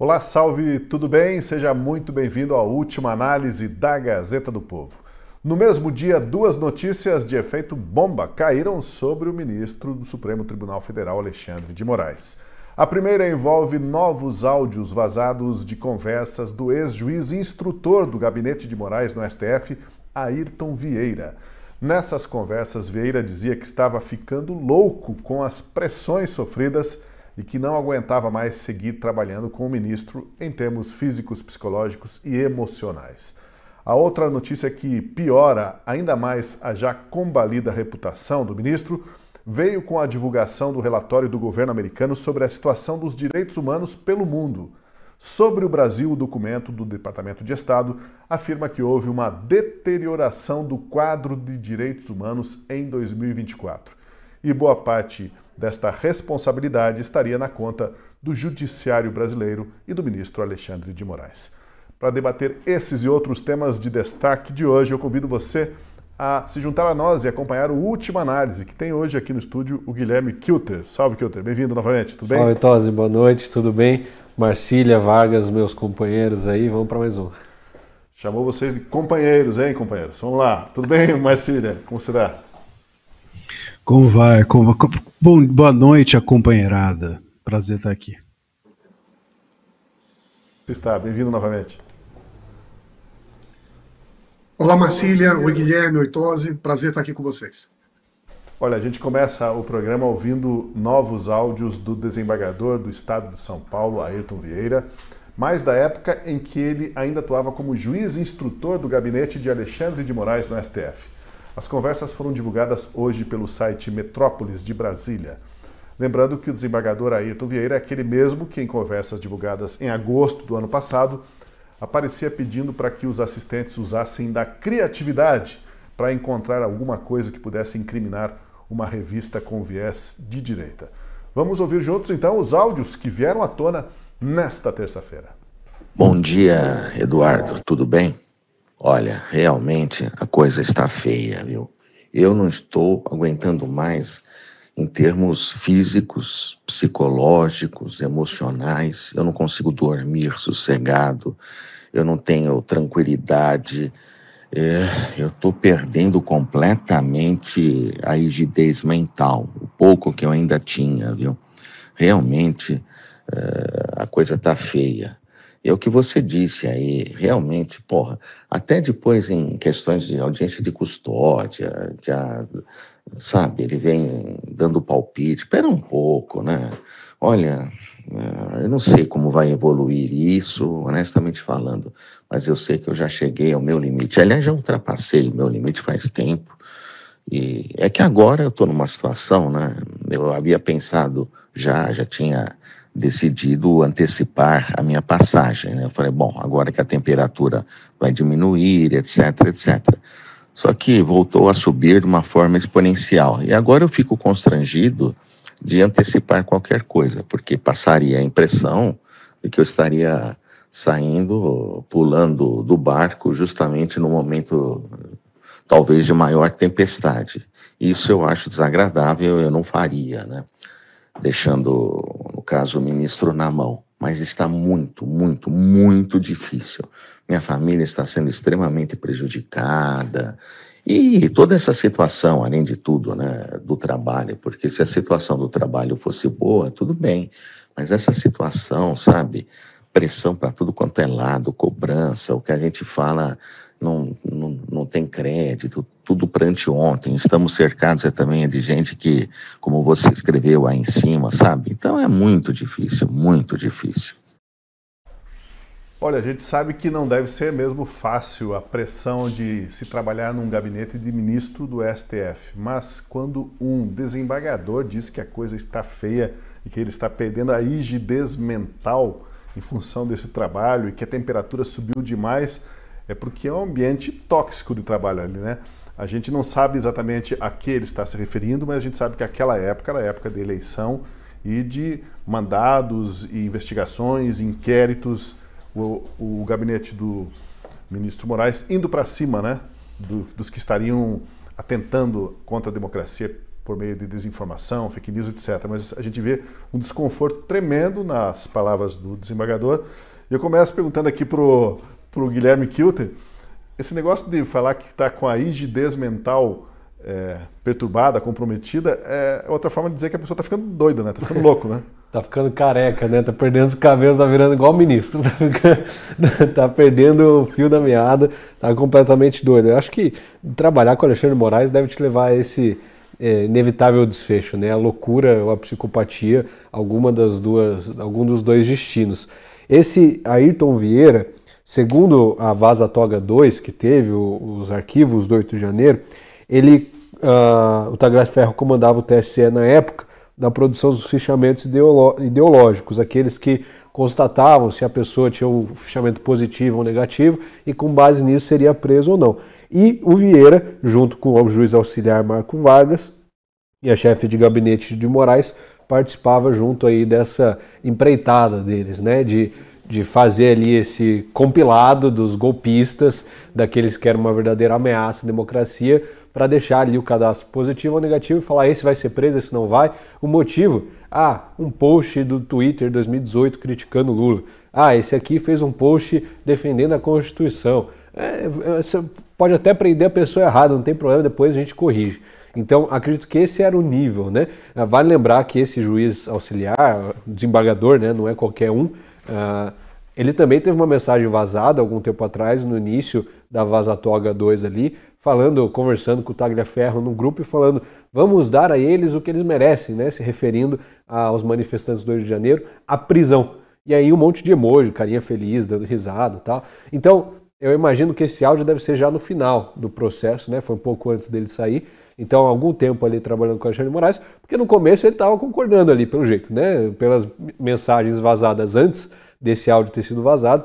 Olá, salve, tudo bem? Seja muito bem-vindo à última análise da Gazeta do Povo. No mesmo dia, duas notícias de efeito bomba caíram sobre o ministro do Supremo Tribunal Federal, Alexandre de Moraes. A primeira envolve novos áudios vazados de conversas do ex-juiz instrutor do gabinete de Moraes no STF, Ayrton Vieira. Nessas conversas, Vieira dizia que estava ficando louco com as pressões sofridas e que não aguentava mais seguir trabalhando com o ministro em termos físicos, psicológicos e emocionais. A outra notícia que piora ainda mais a já combalida reputação do ministro veio com a divulgação do relatório do governo americano sobre a situação dos direitos humanos pelo mundo. Sobre o Brasil, o documento do Departamento de Estado afirma que houve uma deterioração do quadro de direitos humanos em 2024. E boa parte desta responsabilidade estaria na conta do Judiciário brasileiro e do ministro Alexandre de Moraes. Para debater esses e outros temas de destaque de hoje, eu convido você a se juntar a nós e acompanhar o Última Análise, que tem hoje aqui no estúdio o Guilherme Kilter. Salve, Kilter. Bem-vindo novamente, tudo bem? Salve, Tosi. Boa noite, tudo bem? Marcília, Vargas, meus companheiros aí, vamos para mais um. Chamou vocês de companheiros, hein, companheiros? Vamos lá. Tudo bem, Marcília? Como você está? Como vai? Boa noite, a companheirada. Prazer estar aqui. Você está bem-vindo novamente. Olá, Marcília, oi Guilherme, oi Tosi, prazer estar aqui com vocês. Olha, a gente começa o programa ouvindo novos áudios do desembargador do estado de São Paulo, Ayrton Vieira, mais da época em que ele ainda atuava como juiz instrutor do gabinete de Alexandre de Moraes no STF. As conversas foram divulgadas hoje pelo site Metrópolis de Brasília. Lembrando que o desembargador Ayrton Vieira é aquele mesmo que, em conversas divulgadas em agosto do ano passado, aparecia pedindo para que os assistentes usassem da criatividade para encontrar alguma coisa que pudesse incriminar uma revista com viés de direita. Vamos ouvir juntos, então, os áudios que vieram à tona nesta terça-feira. Bom dia, Eduardo, tudo bem? Olha, realmente a coisa está feia, viu? Eu não estou aguentando mais em termos físicos, psicológicos, emocionais. Eu não consigo dormir sossegado, eu não tenho tranquilidade, eu estou perdendo completamente a rigidez mental, o pouco que eu ainda tinha, viu? Realmente a coisa está feia. É o que você disse aí, realmente, até depois em questões de audiência de custódia, sabe, ele vem dando palpite, espera um pouco, né? Olha, eu não sei como vai evoluir isso, honestamente falando, mas eu sei que eu já cheguei ao meu limite. Aliás, já ultrapassei o meu limite faz tempo, e é que agora eu estou numa situação, né? Eu havia pensado, já tinha decidido antecipar a minha passagem, né? Eu falei, bom, agora que a temperatura vai diminuir, etc, etc. Só que voltou a subir de uma forma exponencial. E agora eu fico constrangido de antecipar qualquer coisa, porque passaria a impressão de que eu estaria saindo, pulando do barco justamente no momento, talvez, de maior tempestade. Isso eu acho desagradável, eu não faria, né? Deixando, no caso, o ministro na mão. Mas está muito, muito, muito difícil. Minha família está sendo extremamente prejudicada. E toda essa situação, além de tudo, né, do trabalho, porque se a situação do trabalho fosse boa, tudo bem. Mas essa situação, sabe, pressão para tudo quanto é lado, cobrança, o que a gente fala não tem crédito, tudo para anteontem. Estamos cercados também de gente que, como você escreveu aí em cima, sabe? Então é muito difícil, muito difícil. Olha, a gente sabe que não deve ser mesmo fácil a pressão de se trabalhar num gabinete de ministro do STF, mas quando um desembargador diz que a coisa está feia e que ele está perdendo a rigidez mental em função desse trabalho e que a temperatura subiu demais, é porque é um ambiente tóxico de trabalho ali, né? A gente não sabe exatamente a que ele está se referindo, mas a gente sabe que aquela época era a época de eleição e de mandados e investigações, inquéritos, o gabinete do ministro Moraes indo para cima, né? Dos que estariam atentando contra a democracia, por meio de desinformação, fake news, etc. Mas a gente vê um desconforto tremendo nas palavras do desembargador. E eu começo perguntando aqui pro Guilherme Kilter, esse negócio de falar que está com a rigidez mental perturbada, comprometida, é outra forma de dizer que a pessoa está ficando doida, né? Está ficando louco, né? Tá ficando careca, né? Tá perdendo os cabelos, tá virando igual o ministro. Tá perdendo o fio da meada, tá completamente doido. Eu acho que trabalhar com o Alexandre de Moraes deve te levar a esse inevitável desfecho, né? A loucura ou a psicopatia, algum dos dois destinos. Esse Ayrton Vieira, segundo a Vaza Toga 2, que teve os arquivos do 8 de janeiro, o Tagle Ferro comandava o TSE na época da produção dos fichamentos ideológicos, aqueles que constatavam se a pessoa tinha um fichamento positivo ou negativo e com base nisso seria preso ou não. E o Vieira, junto com o juiz auxiliar Marco Vargas e a chefe de gabinete de Moraes, participava junto aí dessa empreitada deles, né, de fazer ali esse compilado dos golpistas, daqueles que eram uma verdadeira ameaça à democracia, para deixar ali o cadastro positivo ou negativo e falar esse vai ser preso, esse não vai. O motivo? Um post do Twitter 2018 criticando Lula. Esse aqui fez um post defendendo a Constituição. Você pode até prender a pessoa errada, não tem problema, depois a gente corrige. Então, acredito que esse era o nível, né? Vale lembrar que esse juiz auxiliar, desembargador, né, não é qualquer um, ele também teve uma mensagem vazada algum tempo atrás, no início da Vaza Toga 2 ali, conversando com o Tagliaferro no grupo e falando, vamos dar a eles o que eles merecem, né? Se referindo aos manifestantes do 8 de janeiro, a prisão. E aí um monte de emoji, carinha feliz, dando risada e tal. Então, eu imagino que esse áudio deve ser já no final do processo, né? Foi um pouco antes dele sair. Então, há algum tempo ali trabalhando com o Alexandre de Moraes, porque no começo ele estava concordando ali, pelo jeito, né? Pelas mensagens vazadas antes desse áudio ter sido vazado,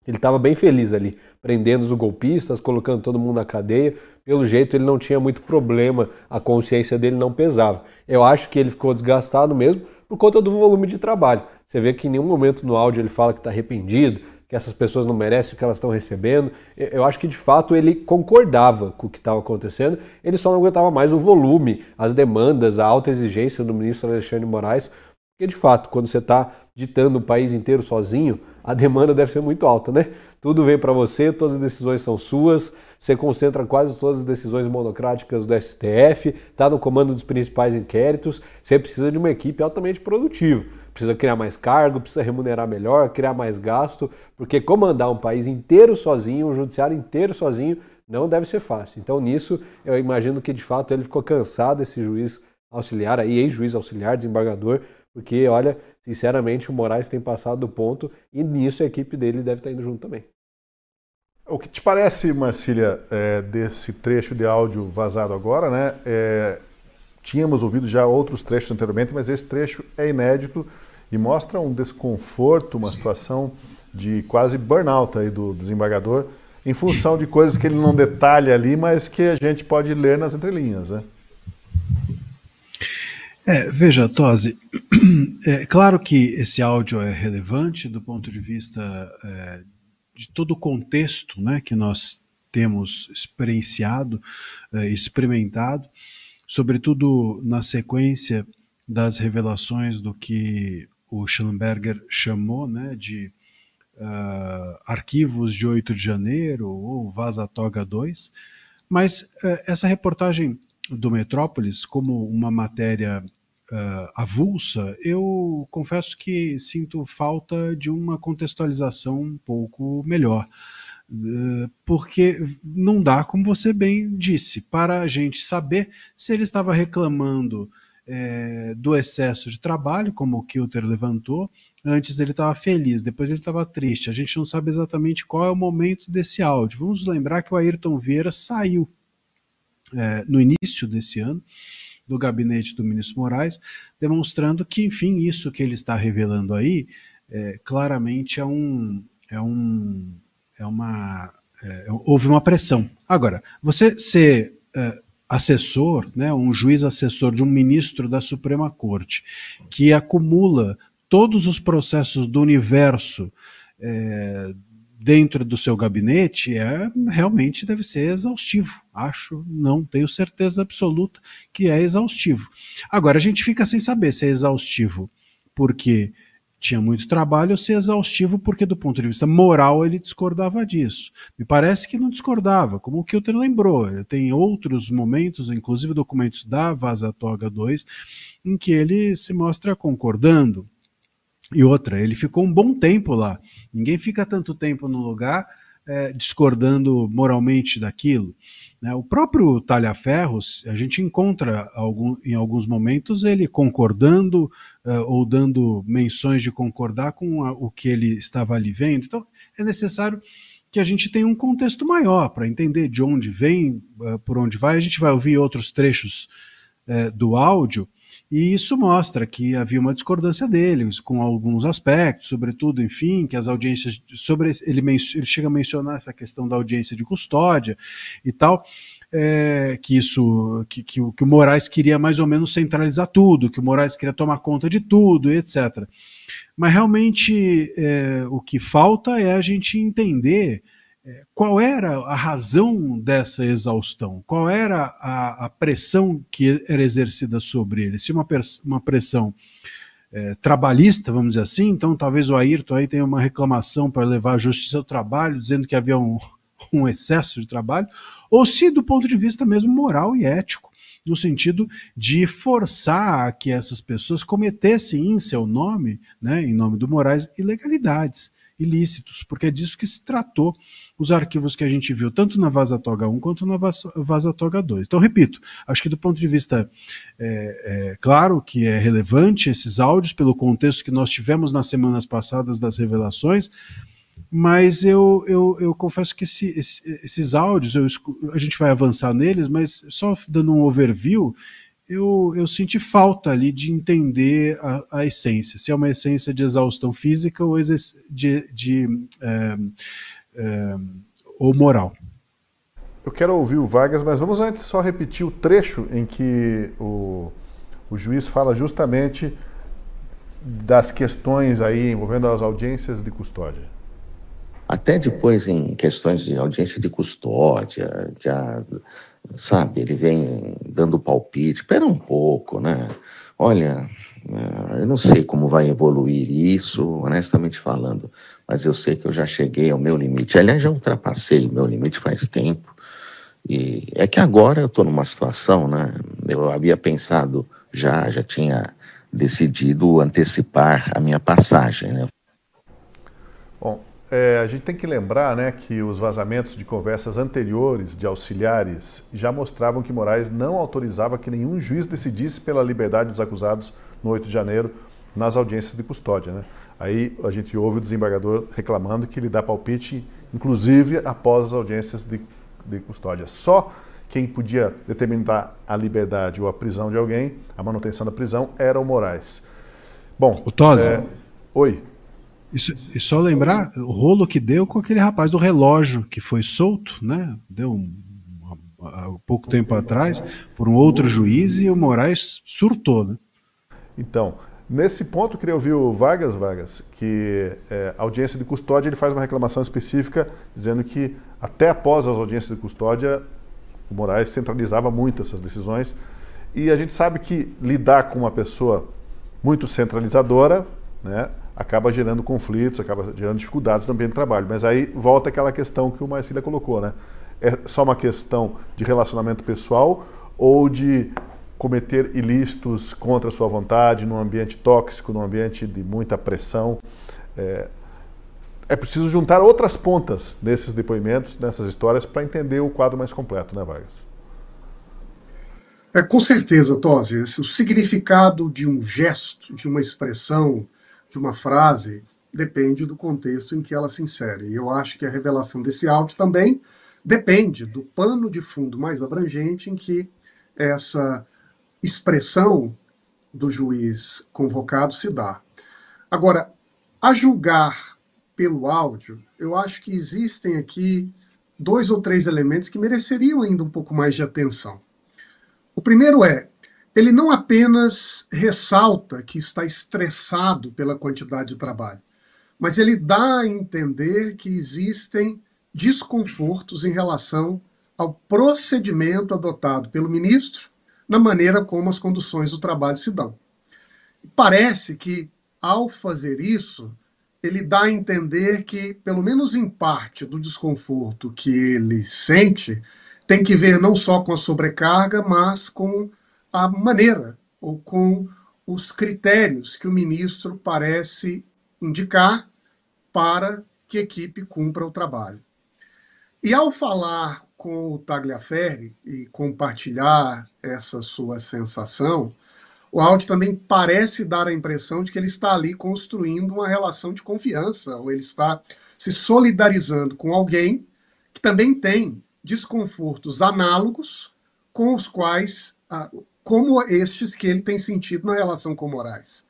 ele estava bem feliz ali, prendendo os golpistas, colocando todo mundo na cadeia. Pelo jeito, ele não tinha muito problema, a consciência dele não pesava. Eu acho que ele ficou desgastado mesmo por conta do volume de trabalho. Você vê que em nenhum momento no áudio ele fala que está arrependido, que essas pessoas não merecem o que elas estão recebendo. Eu acho que, de fato, ele concordava com o que estava acontecendo, ele só não aguentava mais o volume, as demandas, a alta exigência do ministro Alexandre de Moraes, porque, de fato, quando você está ditando o país inteiro sozinho, a demanda deve ser muito alta, né? Tudo vem para você, todas as decisões são suas, você concentra quase todas as decisões monocráticas do STF, está no comando dos principais inquéritos, você precisa de uma equipe altamente produtiva, precisa criar mais cargo, precisa remunerar melhor, criar mais gasto, porque comandar um país inteiro sozinho, um judiciário inteiro sozinho, não deve ser fácil. Então nisso, eu imagino que de fato ele ficou cansado, esse juiz auxiliar, aí ex-juiz auxiliar, desembargador, porque, olha, sinceramente, o Moraes tem passado do ponto e nisso a equipe dele deve estar indo junto também. O que te parece, Marcília, desse trecho de áudio vazado agora, né? Tínhamos ouvido já outros trechos anteriormente, mas esse trecho é inédito e mostra um desconforto, uma situação de quase burnout aí do desembargador, em função de coisas que ele não detalha ali, mas que a gente pode ler nas entrelinhas, né? Veja, Tosi, é claro que esse áudio é relevante do ponto de vista de todo o contexto, né, que nós temos experienciado, experimentado, sobretudo na sequência das revelações do que o Schellenberger chamou, né, de arquivos de 8 de janeiro ou Vaza Toga 2, mas essa reportagem do Metrópolis, como uma matéria avulsa, eu confesso que sinto falta de uma contextualização um pouco melhor, porque não dá, como você bem disse, para a gente saber se ele estava reclamando do excesso de trabalho, como o Kilter levantou. Antes ele estava feliz, depois ele estava triste. A gente não sabe exatamente qual é o momento desse áudio. Vamos lembrar que o Ayrton Vieira saiu no início desse ano do gabinete do ministro Moraes, demonstrando que, enfim, isso que ele está revelando aí, claramente houve uma pressão. Agora, você ser assessor, né, um juiz assessor de um ministro da Suprema Corte, que acumula todos os processos do universo dentro do seu gabinete realmente deve ser exaustivo. Acho, não tenho certeza absoluta que é exaustivo. Agora, a gente fica sem saber se é exaustivo porque tinha muito trabalho ou se é exaustivo porque, do ponto de vista moral, ele discordava disso. Me parece que não discordava, como o Kilter lembrou. Tem outros momentos, inclusive documentos da Vaza Toga 2, em que ele se mostra concordando. E outra, ele ficou um bom tempo lá. Ninguém fica tanto tempo no lugar discordando moralmente daquilo. Né? O próprio Talhaferros, a gente encontra em alguns momentos ele concordando ou dando menções de concordar com o que ele estava ali vendo. Então, é necessário que a gente tenha um contexto maior para entender de onde vem, por onde vai. A gente vai ouvir outros trechos do áudio, e isso mostra que havia uma discordância deles com alguns aspectos, sobretudo, enfim, que as audiências, ele chega a mencionar essa questão da audiência de custódia e tal, que o Moraes queria mais ou menos centralizar tudo, que o Moraes queria tomar conta de tudo, etc. Mas realmente o que falta é a gente entender qual era a razão dessa exaustão, qual era a pressão que era exercida sobre ele. Se uma pressão trabalhista, vamos dizer assim, então talvez o Ayrton aí tenha uma reclamação para levar a justiça ao trabalho, dizendo que havia um excesso de trabalho, ou se do ponto de vista mesmo moral e ético, no sentido de forçar que essas pessoas cometessem em seu nome, né, em nome do Moraes, ilegalidades, ilícitos, porque é disso que se tratou os arquivos que a gente viu, tanto na Vaza Toga 1 quanto na Vaza Toga 2. Então, repito, acho que do ponto de vista, claro que é relevante esses áudios, pelo contexto que nós tivemos nas semanas passadas das revelações, mas eu confesso que esses áudios, a gente vai avançar neles, mas só dando um overview, eu senti falta ali de entender a essência, se é uma essência de exaustão física ou moral. Eu quero ouvir o Vargas, mas vamos antes só repetir o trecho em que o juiz fala justamente das questões aí envolvendo as audiências de custódia. Até depois em questões de audiência de custódia, sabe, ele vem dando palpite, espera um pouco, né? Olha, eu não sei como vai evoluir isso, honestamente falando, mas eu sei que eu já cheguei ao meu limite. Aliás, já ultrapassei o meu limite faz tempo, e é que agora eu estou numa situação, né? Eu havia pensado, já tinha decidido antecipar a minha passagem, né? Bom, a gente tem que lembrar, né, que os vazamentos de conversas anteriores de auxiliares já mostravam que Moraes não autorizava que nenhum juiz decidisse pela liberdade dos acusados no 8 de janeiro nas audiências de custódia, né? Aí a gente ouve o desembargador reclamando que ele dá palpite, inclusive após as audiências de custódia. Só quem podia determinar a liberdade ou a prisão de alguém, a manutenção da prisão, era o Moraes. Bom, o Tosi. Oi. E só lembrar o rolo que deu com aquele rapaz do relógio que foi solto, né? Deu há pouco tempo atrás por um outro juiz e o Moraes surtou, né? Então, nesse ponto eu queria ouvir o Vargas, que a audiência de custódia ele faz uma reclamação específica dizendo que até após as audiências de custódia o Moraes centralizava muito essas decisões e a gente sabe que lidar com uma pessoa muito centralizadora, né, acaba gerando conflitos, acaba gerando dificuldades no ambiente de trabalho. Mas aí volta aquela questão que o Marcília colocou, né? É só uma questão de relacionamento pessoal ou de cometer ilícitos contra a sua vontade, num ambiente tóxico, num ambiente de muita pressão. É preciso juntar outras pontas nesses depoimentos, nessas histórias, para entender o quadro mais completo, né, Vargas? Com certeza, Tosi. O significado de um gesto, de uma expressão, de uma frase, depende do contexto em que ela se insere. E eu acho que a revelação desse áudio também depende do pano de fundo mais abrangente em que essa expressão do juiz convocado se dá. Agora, a julgar pelo áudio, eu acho que existem aqui 2 ou 3 elementos que mereceriam ainda um pouco mais de atenção. O primeiro ele não apenas ressalta que está estressado pela quantidade de trabalho, mas ele dá a entender que existem desconfortos em relação ao procedimento adotado pelo ministro na maneira como as conduções do trabalho se dão. Parece que, ao fazer isso, ele dá a entender que, pelo menos em parte do desconforto que ele sente, tem que ver não só com a sobrecarga, mas com a maneira ou com os critérios que o ministro parece indicar para que a equipe cumpra o trabalho. E ao falar com o Tagliaferri e compartilhar essa sua sensação, o áudio também parece dar a impressão de que ele está ali construindo uma relação de confiança, ou ele está se solidarizando com alguém que também tem desconfortos análogos com os quais, como estes que ele tem sentido na relação com Moraes.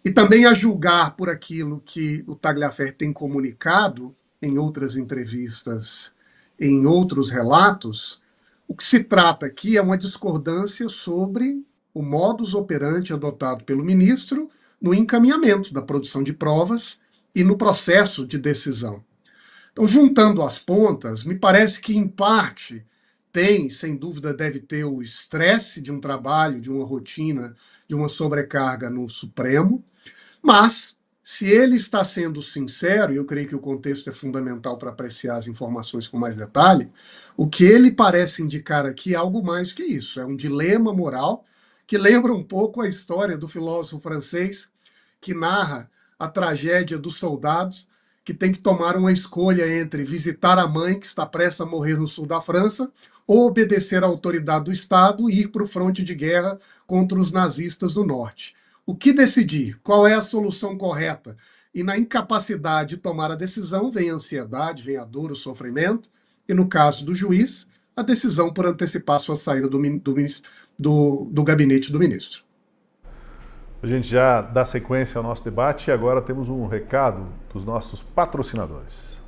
E também a julgar por aquilo que o Tagliaferri tem comunicado em outras entrevistas, em outros relatos, o que se trata aqui é uma discordância sobre o modus operandi adotado pelo ministro no encaminhamento da produção de provas e no processo de decisão. Então, juntando as pontas, me parece que, em parte, tem, sem dúvida, deve ter o estresse de um trabalho, de uma rotina, de uma sobrecarga no Supremo, mas, se ele está sendo sincero, e eu creio que o contexto é fundamental para apreciar as informações com mais detalhe, o que ele parece indicar aqui é algo mais que isso, é um dilema moral que lembra um pouco a história do filósofo francês que narra a tragédia dos soldados que tem que tomar uma escolha entre visitar a mãe, que está prestes a morrer no sul da França, ou obedecer à autoridade do Estado e ir para o fronte de guerra contra os nazistas do norte. O que decidir? Qual é a solução correta? E na incapacidade de tomar a decisão vem a ansiedade, vem a dor, o sofrimento, e no caso do juiz, a decisão por antecipar sua saída do gabinete do ministro. A gente já dá sequência ao nosso debate e agora temos um recado dos nossos patrocinadores.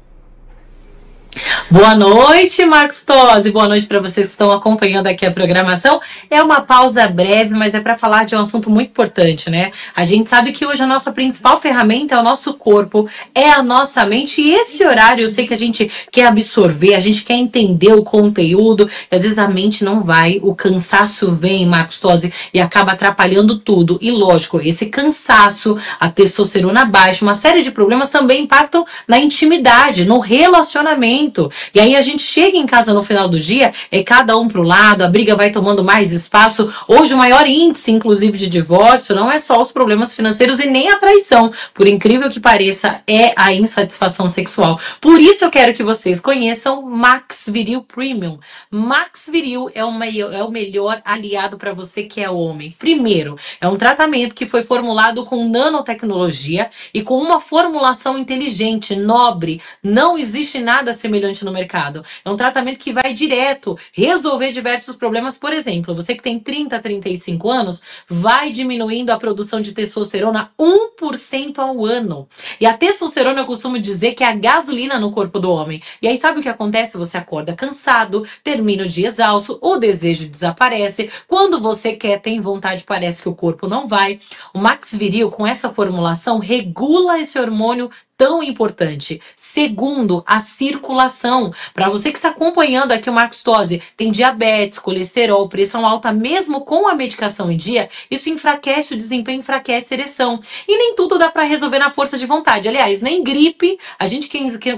Boa noite, Marcos Tosi. Boa noite para vocês que estão acompanhando aqui a programação. É uma pausa breve, mas é para falar de um assunto muito importante, né? A gente sabe que hoje a nossa principal ferramenta é o nosso corpo, é a nossa mente. E esse horário eu sei que a gente quer absorver, a gente quer entender o conteúdo. E às vezes a mente não vai, o cansaço vem, Marcos Tosi, e acaba atrapalhando tudo. E lógico, esse cansaço, a testosterona baixa, uma série de problemas também impactam na intimidade, no relacionamento. E aí a gente chega em casa no final do dia, é cada um pro lado, a briga vai tomando mais espaço. Hoje o maior índice, inclusive, de divórcio não é só os problemas financeiros e nem a traição. Por incrível que pareça, é a insatisfação sexual. Por isso eu quero que vocês conheçam Max Viril Premium. Max Viril é o melhor aliado para você que é homem. Primeiro, é um tratamento que foi formulado com nanotecnologia e com uma formulação inteligente, nobre. Não existe nada semelhante no mercado. É um tratamento que vai direto resolver diversos problemas. Por exemplo, você que tem 30, 35 anos, vai diminuindo a produção de testosterona 1% ao ano. E a testosterona, eu costumo dizer que é a gasolina no corpo do homem. E aí sabe o que acontece? Você acorda cansado, termina o dia exausto, o desejo desaparece. Quando você quer, tem vontade, parece que o corpo não vai. O Max Viril, com essa formulação, regula esse hormônio tão importante. Segundo, a circulação. Para você que está acompanhando aqui o Marcos Tosi, tem diabetes, colesterol, pressão alta, mesmo com a medicação em dia, isso enfraquece o desempenho, enfraquece a ereção. E nem tudo dá para resolver na força de vontade. Aliás, nem gripe a gente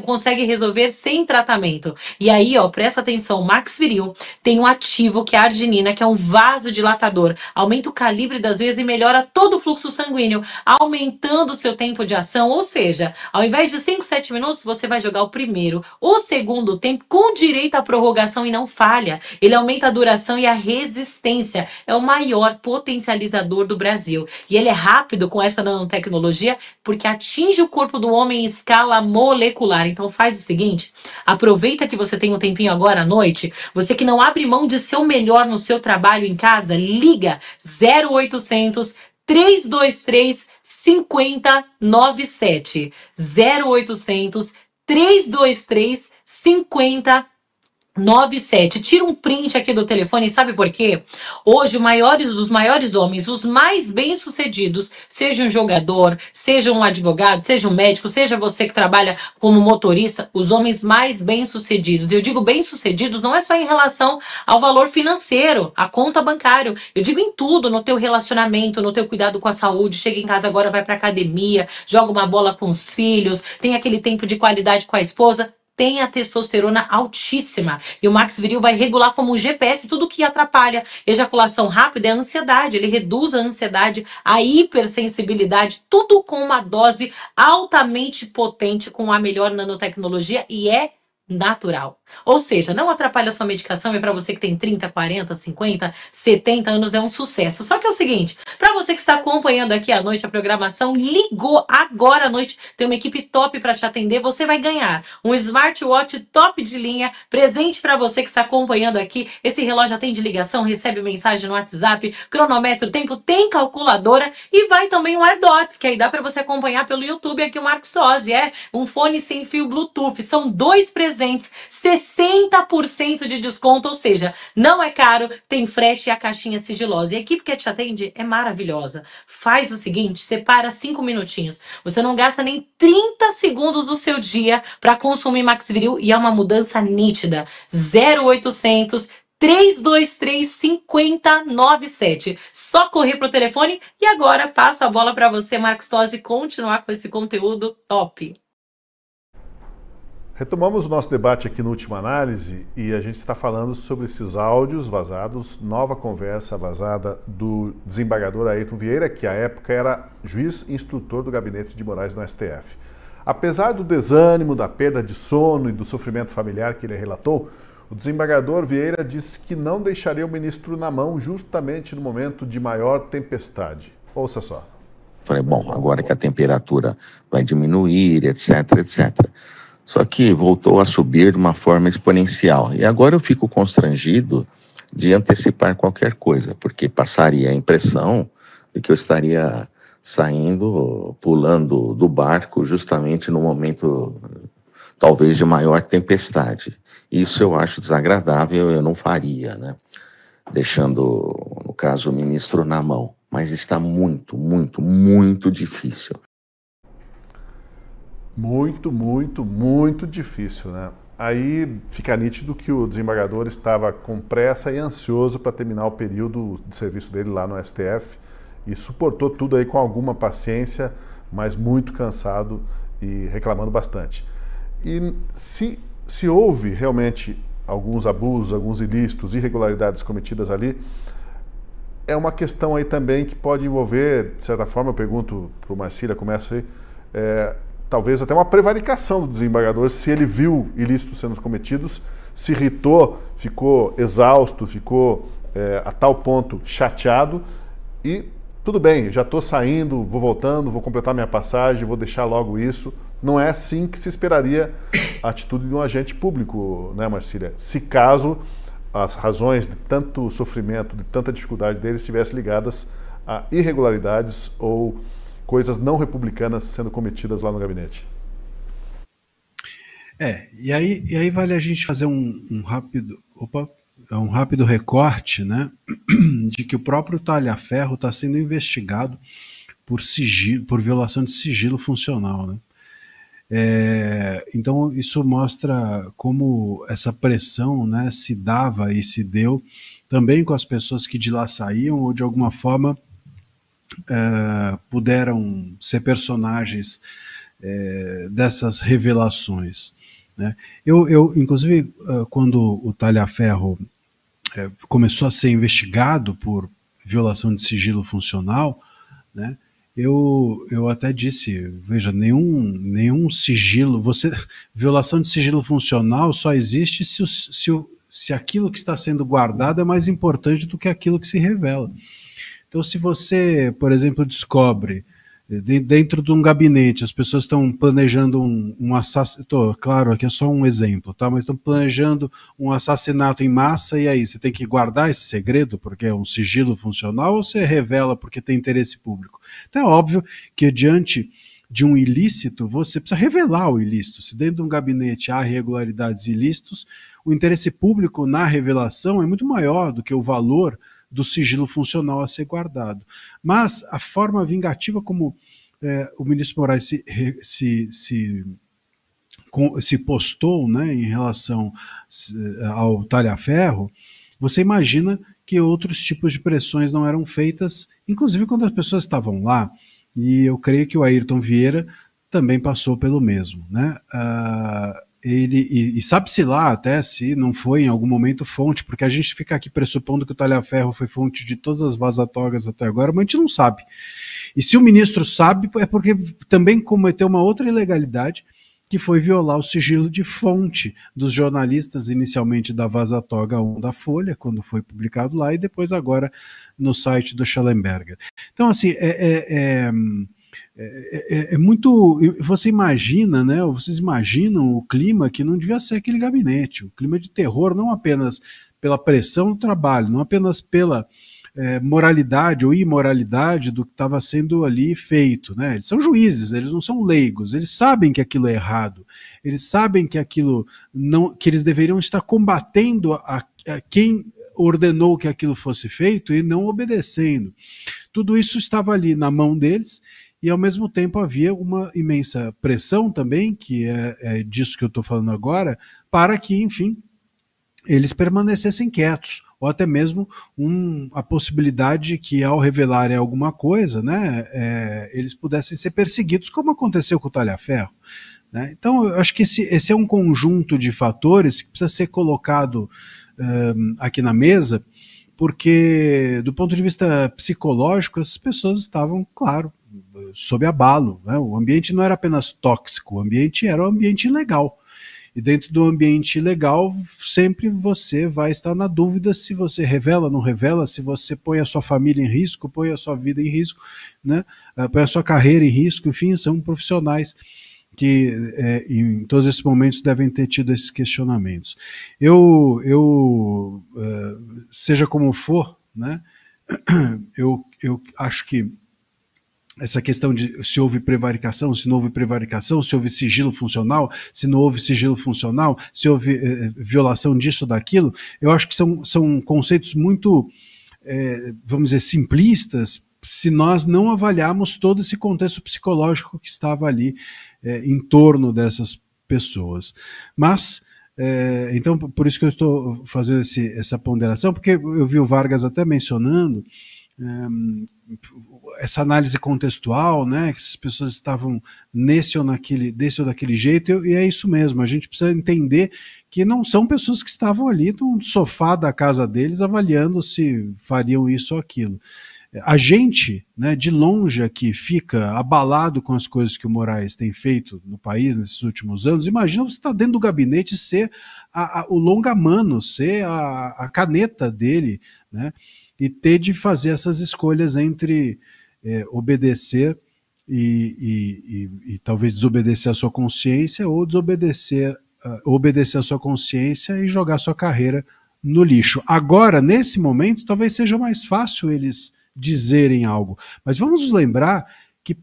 consegue resolver sem tratamento. E aí, ó, presta atenção, o Max Viril tem um ativo que é a arginina, que é um vasodilatador. Aumenta o calibre das veias e melhora todo o fluxo sanguíneo, aumentando o seu tempo de ação. Ou seja, ao invés de 5, 7 minutos, você vai jogar o primeiro, o segundo tempo com direito à prorrogação e não falha. Ele aumenta a duração e a resistência. É o maior potencializador do Brasil. E ele é rápido com essa nanotecnologia porque atinge o corpo do homem em escala molecular. Então faz o seguinte, aproveita que você tem um tempinho agora à noite, você que não abre mão de ser o melhor no seu trabalho em casa, liga 0800 323 5097 0800 323 5097. 97. Tira um print aqui do telefone, sabe por quê? Hoje, os maiores homens, os mais bem-sucedidos, seja um jogador, seja um advogado, seja um médico, seja você que trabalha como motorista, os homens mais bem-sucedidos. Eu digo bem-sucedidos não é só em relação ao valor financeiro, a conta bancária. Eu digo em tudo, no teu relacionamento, no teu cuidado com a saúde. Chega em casa agora, vai pra academia, joga uma bola com os filhos, tem aquele tempo de qualidade com a esposa. Tem a testosterona altíssima. E o Max Viril vai regular como um GPS tudo que atrapalha. Ejaculação rápida é a ansiedade. Ele reduz a ansiedade, a hipersensibilidade, tudo com uma dose altamente potente, com a melhor nanotecnologia e é natural. Ou seja, não atrapalha a sua medicação, é para você que tem 30, 40, 50, 70 anos, é um sucesso. Só que é o seguinte, para você que está acompanhando aqui à noite a programação, ligou agora à noite, tem uma equipe top para te atender, você vai ganhar um smartwatch top de linha, presente para você que está acompanhando aqui. Esse relógio atende ligação, recebe mensagem no WhatsApp, cronômetro, tempo, tem calculadora e vai também o AirDots, que aí dá para você acompanhar pelo YouTube aqui o Marcos Sozzi, um fone sem fio Bluetooth, são 2 presentes, 60% de desconto, ou seja, não é caro, tem frete e a caixinha sigilosa. E a equipe que te atende é maravilhosa. Faz o seguinte, separa 5 minutinhos. Você não gasta nem 30 segundos do seu dia para consumir Max Viril e é uma mudança nítida. 0800 323 5097. Só correr pro telefone e agora passo a bola para você, Marcos Sozzi, continuar com esse conteúdo top. Retomamos o nosso debate aqui no Última Análise e a gente está falando sobre esses áudios vazados, nova conversa vazada do desembargador Ayrton Vieira, que à época era juiz instrutor do Gabinete de Moraes no STF. Apesar do desânimo, da perda de sono e do sofrimento familiar que ele relatou, o desembargador Vieira disse que não deixaria o ministro na mão justamente no momento de maior tempestade. Ouça só. Falei, bom, agora que a temperatura vai diminuir, etc, etc. Só que voltou a subir de uma forma exponencial. E agora eu fico constrangido de antecipar qualquer coisa, porque passaria a impressão de que eu estaria saindo, pulando do barco justamente no momento, talvez, de maior tempestade. Isso eu acho desagradável, eu não faria, né? Deixando, no caso, o ministro na mão. Mas está muito, muito, muito difícil. Muito, muito, muito difícil, né? Aí fica nítido que o desembargador estava com pressa e ansioso para terminar o período de serviço dele lá no STF e suportou tudo aí com alguma paciência, mas muito cansado e reclamando bastante. E se houve realmente alguns abusos, alguns ilícitos, irregularidades cometidas ali, é uma questão aí também que pode envolver, de certa forma, eu pergunto para o Marcília, começo aí, talvez até uma prevaricação do desembargador, se ele viu ilícitos sendo cometidos, se irritou, ficou exausto, ficou a tal ponto chateado e tudo bem, já estou saindo, vou voltando, vou completar minha passagem, vou deixar logo isso. Não é assim que se esperaria a atitude de um agente público, né, Marcília? Se caso as razões de tanto sofrimento, de tanta dificuldade deles estivessem ligadas a irregularidades ou coisas não republicanas sendo cometidas lá no gabinete. E aí vale a gente fazer um rápido recorte, né, de que o próprio Talhaferro está sendo investigado por violação de sigilo funcional, né? Então isso mostra como essa pressão, né, se dava e se deu também com as pessoas que de lá saíam ou de alguma forma puderam ser personagens dessas revelações, né? Eu inclusive, quando o Talhaferro começou a ser investigado por violação de sigilo funcional, né, eu até disse, veja, nenhum sigilo, violação de sigilo funcional só existe se aquilo que está sendo guardado é mais importante do que aquilo que se revela. Então, se você, por exemplo, descobre dentro de um gabinete, as pessoas estão planejando um assassinato, claro, aqui é só um exemplo, tá? Mas estão planejando um assassinato em massa, e aí, você tem que guardar esse segredo porque é um sigilo funcional, ou você revela porque tem interesse público? Então é óbvio que diante de um ilícito, você precisa revelar o ilícito. Se dentro de um gabinete há irregularidades e ilícitos, o interesse público na revelação é muito maior do que o valor do sigilo funcional a ser guardado. Mas a forma vingativa como o ministro Moraes se postou, né, em relação ao talha-ferro, você imagina que outros tipos de pressões não eram feitas, inclusive quando as pessoas estavam lá, e eu creio que o Ayrton Vieira também passou pelo mesmo, né? E sabe-se lá até se não foi em algum momento fonte, porque a gente fica aqui pressupondo que o talha-ferro foi fonte de todas as vazatogas até agora, mas a gente não sabe. E se o ministro sabe, é porque também cometeu uma outra ilegalidade, que foi violar o sigilo de fonte dos jornalistas, inicialmente da Vazatoga 1 da Folha, quando foi publicado lá, e depois agora no site do Schellenberger. Então, assim, é muito... Você imagina, né? Vocês imaginam o clima que não devia ser aquele gabinete, o clima de terror, não apenas pela pressão do trabalho, não apenas pela moralidade ou imoralidade do que estava sendo ali feito, né? Eles são juízes, eles não são leigos, eles sabem que aquilo é errado, eles sabem que aquilo não, que eles deveriam estar combatendo a quem ordenou que aquilo fosse feito e não obedecendo. Tudo isso estava ali na mão deles e ao mesmo tempo havia uma imensa pressão também, que é disso que eu estou falando agora, para que, enfim, eles permanecessem quietos, ou até mesmo a possibilidade que, ao revelarem alguma coisa, né, eles pudessem ser perseguidos, como aconteceu com o talha-ferro, né? Então, eu acho que esse é um conjunto de fatores que precisa ser colocado aqui na mesa, porque, do ponto de vista psicológico, essas pessoas estavam, claro, sob abalo, né? O ambiente não era apenas tóxico, o ambiente era um ambiente ilegal. E dentro do ambiente legal, sempre você vai estar na dúvida se você revela, não revela, se você põe a sua família em risco, põe a sua vida em risco, né? Põe a sua carreira em risco, enfim, são profissionais que em todos esses momentos devem ter tido esses questionamentos. Seja como for, né? Eu acho que essa questão de se houve prevaricação, se não houve prevaricação, se houve sigilo funcional, se não houve sigilo funcional, se houve violação disso ou daquilo, eu acho que são conceitos muito, vamos dizer, simplistas, se nós não avaliarmos todo esse contexto psicológico que estava ali em torno dessas pessoas. Mas, então, por isso que eu estou fazendo essa ponderação, porque eu vi o Vargas até mencionando essa análise contextual, né, que as pessoas estavam desse ou daquele jeito, e é isso mesmo, a gente precisa entender que não são pessoas que estavam ali no sofá da casa deles avaliando se fariam isso ou aquilo. A gente, né, de longe aqui, fica abalado com as coisas que o Moraes tem feito no país nesses últimos anos. Imagina você estar dentro do gabinete, ser o longa-mano, ser a caneta dele, né, e ter de fazer essas escolhas entre obedecer e talvez desobedecer a sua consciência, ou obedecer a sua consciência e jogar sua carreira no lixo. Agora, nesse momento, talvez seja mais fácil eles dizerem algo, mas vamos nos lembrar que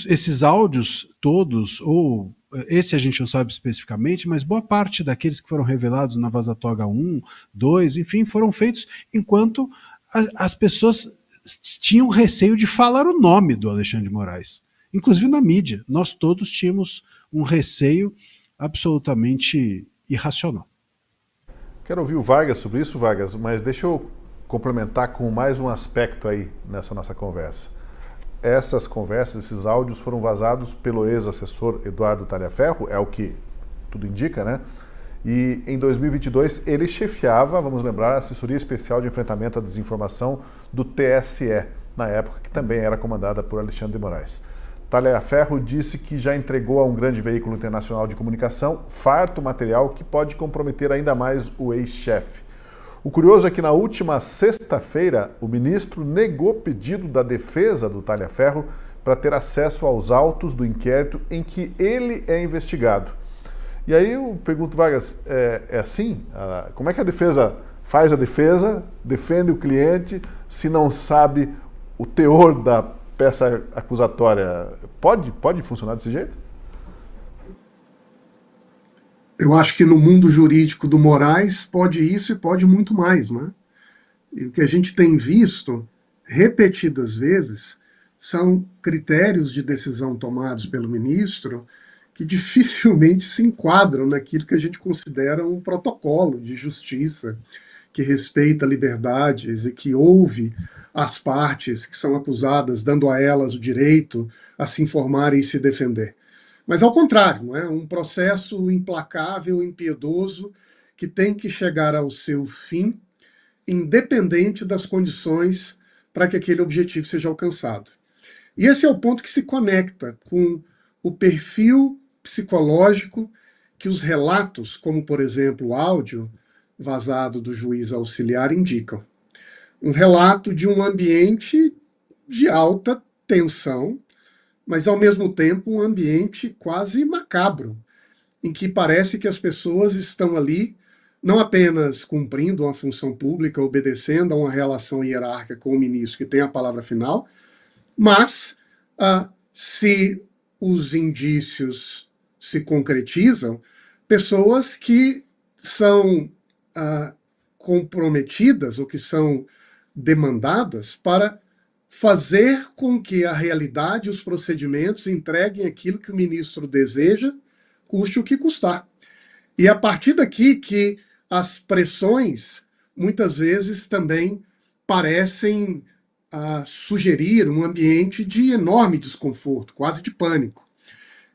esses áudios todos, ou esse a gente não sabe especificamente, mas boa parte daqueles que foram revelados na Vazatoga 1, 2, enfim, foram feitos enquanto as pessoas tinham receio de falar o nome do Alexandre de Moraes. Inclusive na mídia, nós todos tínhamos um receio absolutamente irracional. Quero ouvir o Vargas sobre isso, Vargas, mas deixa eu complementar com mais um aspecto aí nessa nossa conversa. Essas conversas, esses áudios foram vazados pelo ex-assessor Eduardo Talha-Ferro, é o que tudo indica, né? E em 2022 ele chefiava, vamos lembrar, a Assessoria Especial de Enfrentamento à Desinformação do TSE, na época que também era comandada por Alexandre de Moraes. Talha-Ferro disse que já entregou a um grande veículo internacional de comunicação farto material que pode comprometer ainda mais o ex-chefe. O curioso é que na última sexta-feira o ministro negou pedido da defesa do Talha-Ferro para ter acesso aos autos do inquérito em que ele é investigado. E aí eu pergunto, Vargas, é assim? Como é que a defesa faz a defesa, defende o cliente, se não sabe o teor da peça acusatória pode funcionar desse jeito? Eu acho que no mundo jurídico do Moraes pode isso e pode muito mais, né? E o que a gente tem visto repetidas vezes são critérios de decisão tomados pelo ministro que dificilmente se enquadram naquilo que a gente considera um protocolo de justiça que respeita liberdades e que ouve as partes que são acusadas, dando a elas o direito a se informarem e se defender. Mas ao contrário, não é? Um processo implacável, impiedoso, que tem que chegar ao seu fim, independente das condições para que aquele objetivo seja alcançado. E esse é o ponto que se conecta com o perfil psicológico que os relatos, como por exemplo o áudio vazado do juiz auxiliar, indicam. Um relato de um ambiente de alta tensão, mas ao mesmo tempo um ambiente quase macabro, em que parece que as pessoas estão ali não apenas cumprindo uma função pública, obedecendo a uma relação hierárquica com o ministro que tem a palavra final, mas se os indícios se concretizam, pessoas que são comprometidas ou que são demandadas para fazer com que a realidade e os procedimentos entreguem aquilo que o ministro deseja, custe o que custar. E é a partir daqui que as pressões, muitas vezes, também parecem sugerir um ambiente de enorme desconforto, quase de pânico.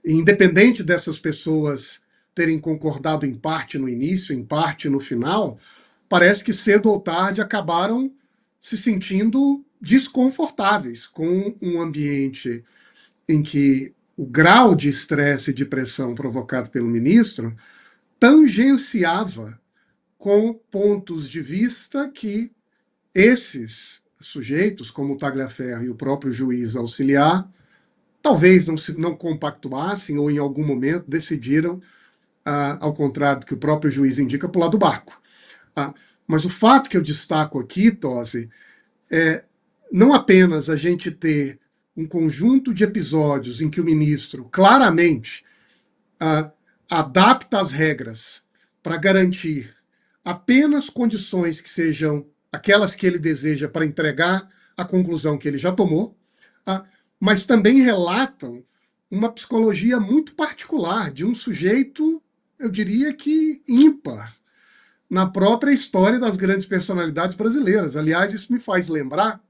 E, independente dessas pessoas terem concordado em parte no início, em parte no final, parece que cedo ou tarde acabaram se sentindo desconfortáveis com um ambiente em que o grau de estresse e de pressão provocado pelo ministro tangenciava com pontos de vista que esses sujeitos, como o Tagliaferro e o próprio juiz auxiliar, talvez não compactuassem ou em algum momento decidiram, ao contrário do que o próprio juiz indica, pular do barco. Mas o fato que eu destaco aqui, Tosi, é não apenas a gente ter um conjunto de episódios em que o ministro claramente adapta as regras para garantir apenas condições que sejam aquelas que ele deseja para entregar a conclusão que ele já tomou, mas também relatam uma psicologia muito particular de um sujeito, eu diria que ímpar, na própria história das grandes personalidades brasileiras. Aliás, isso me faz lembrar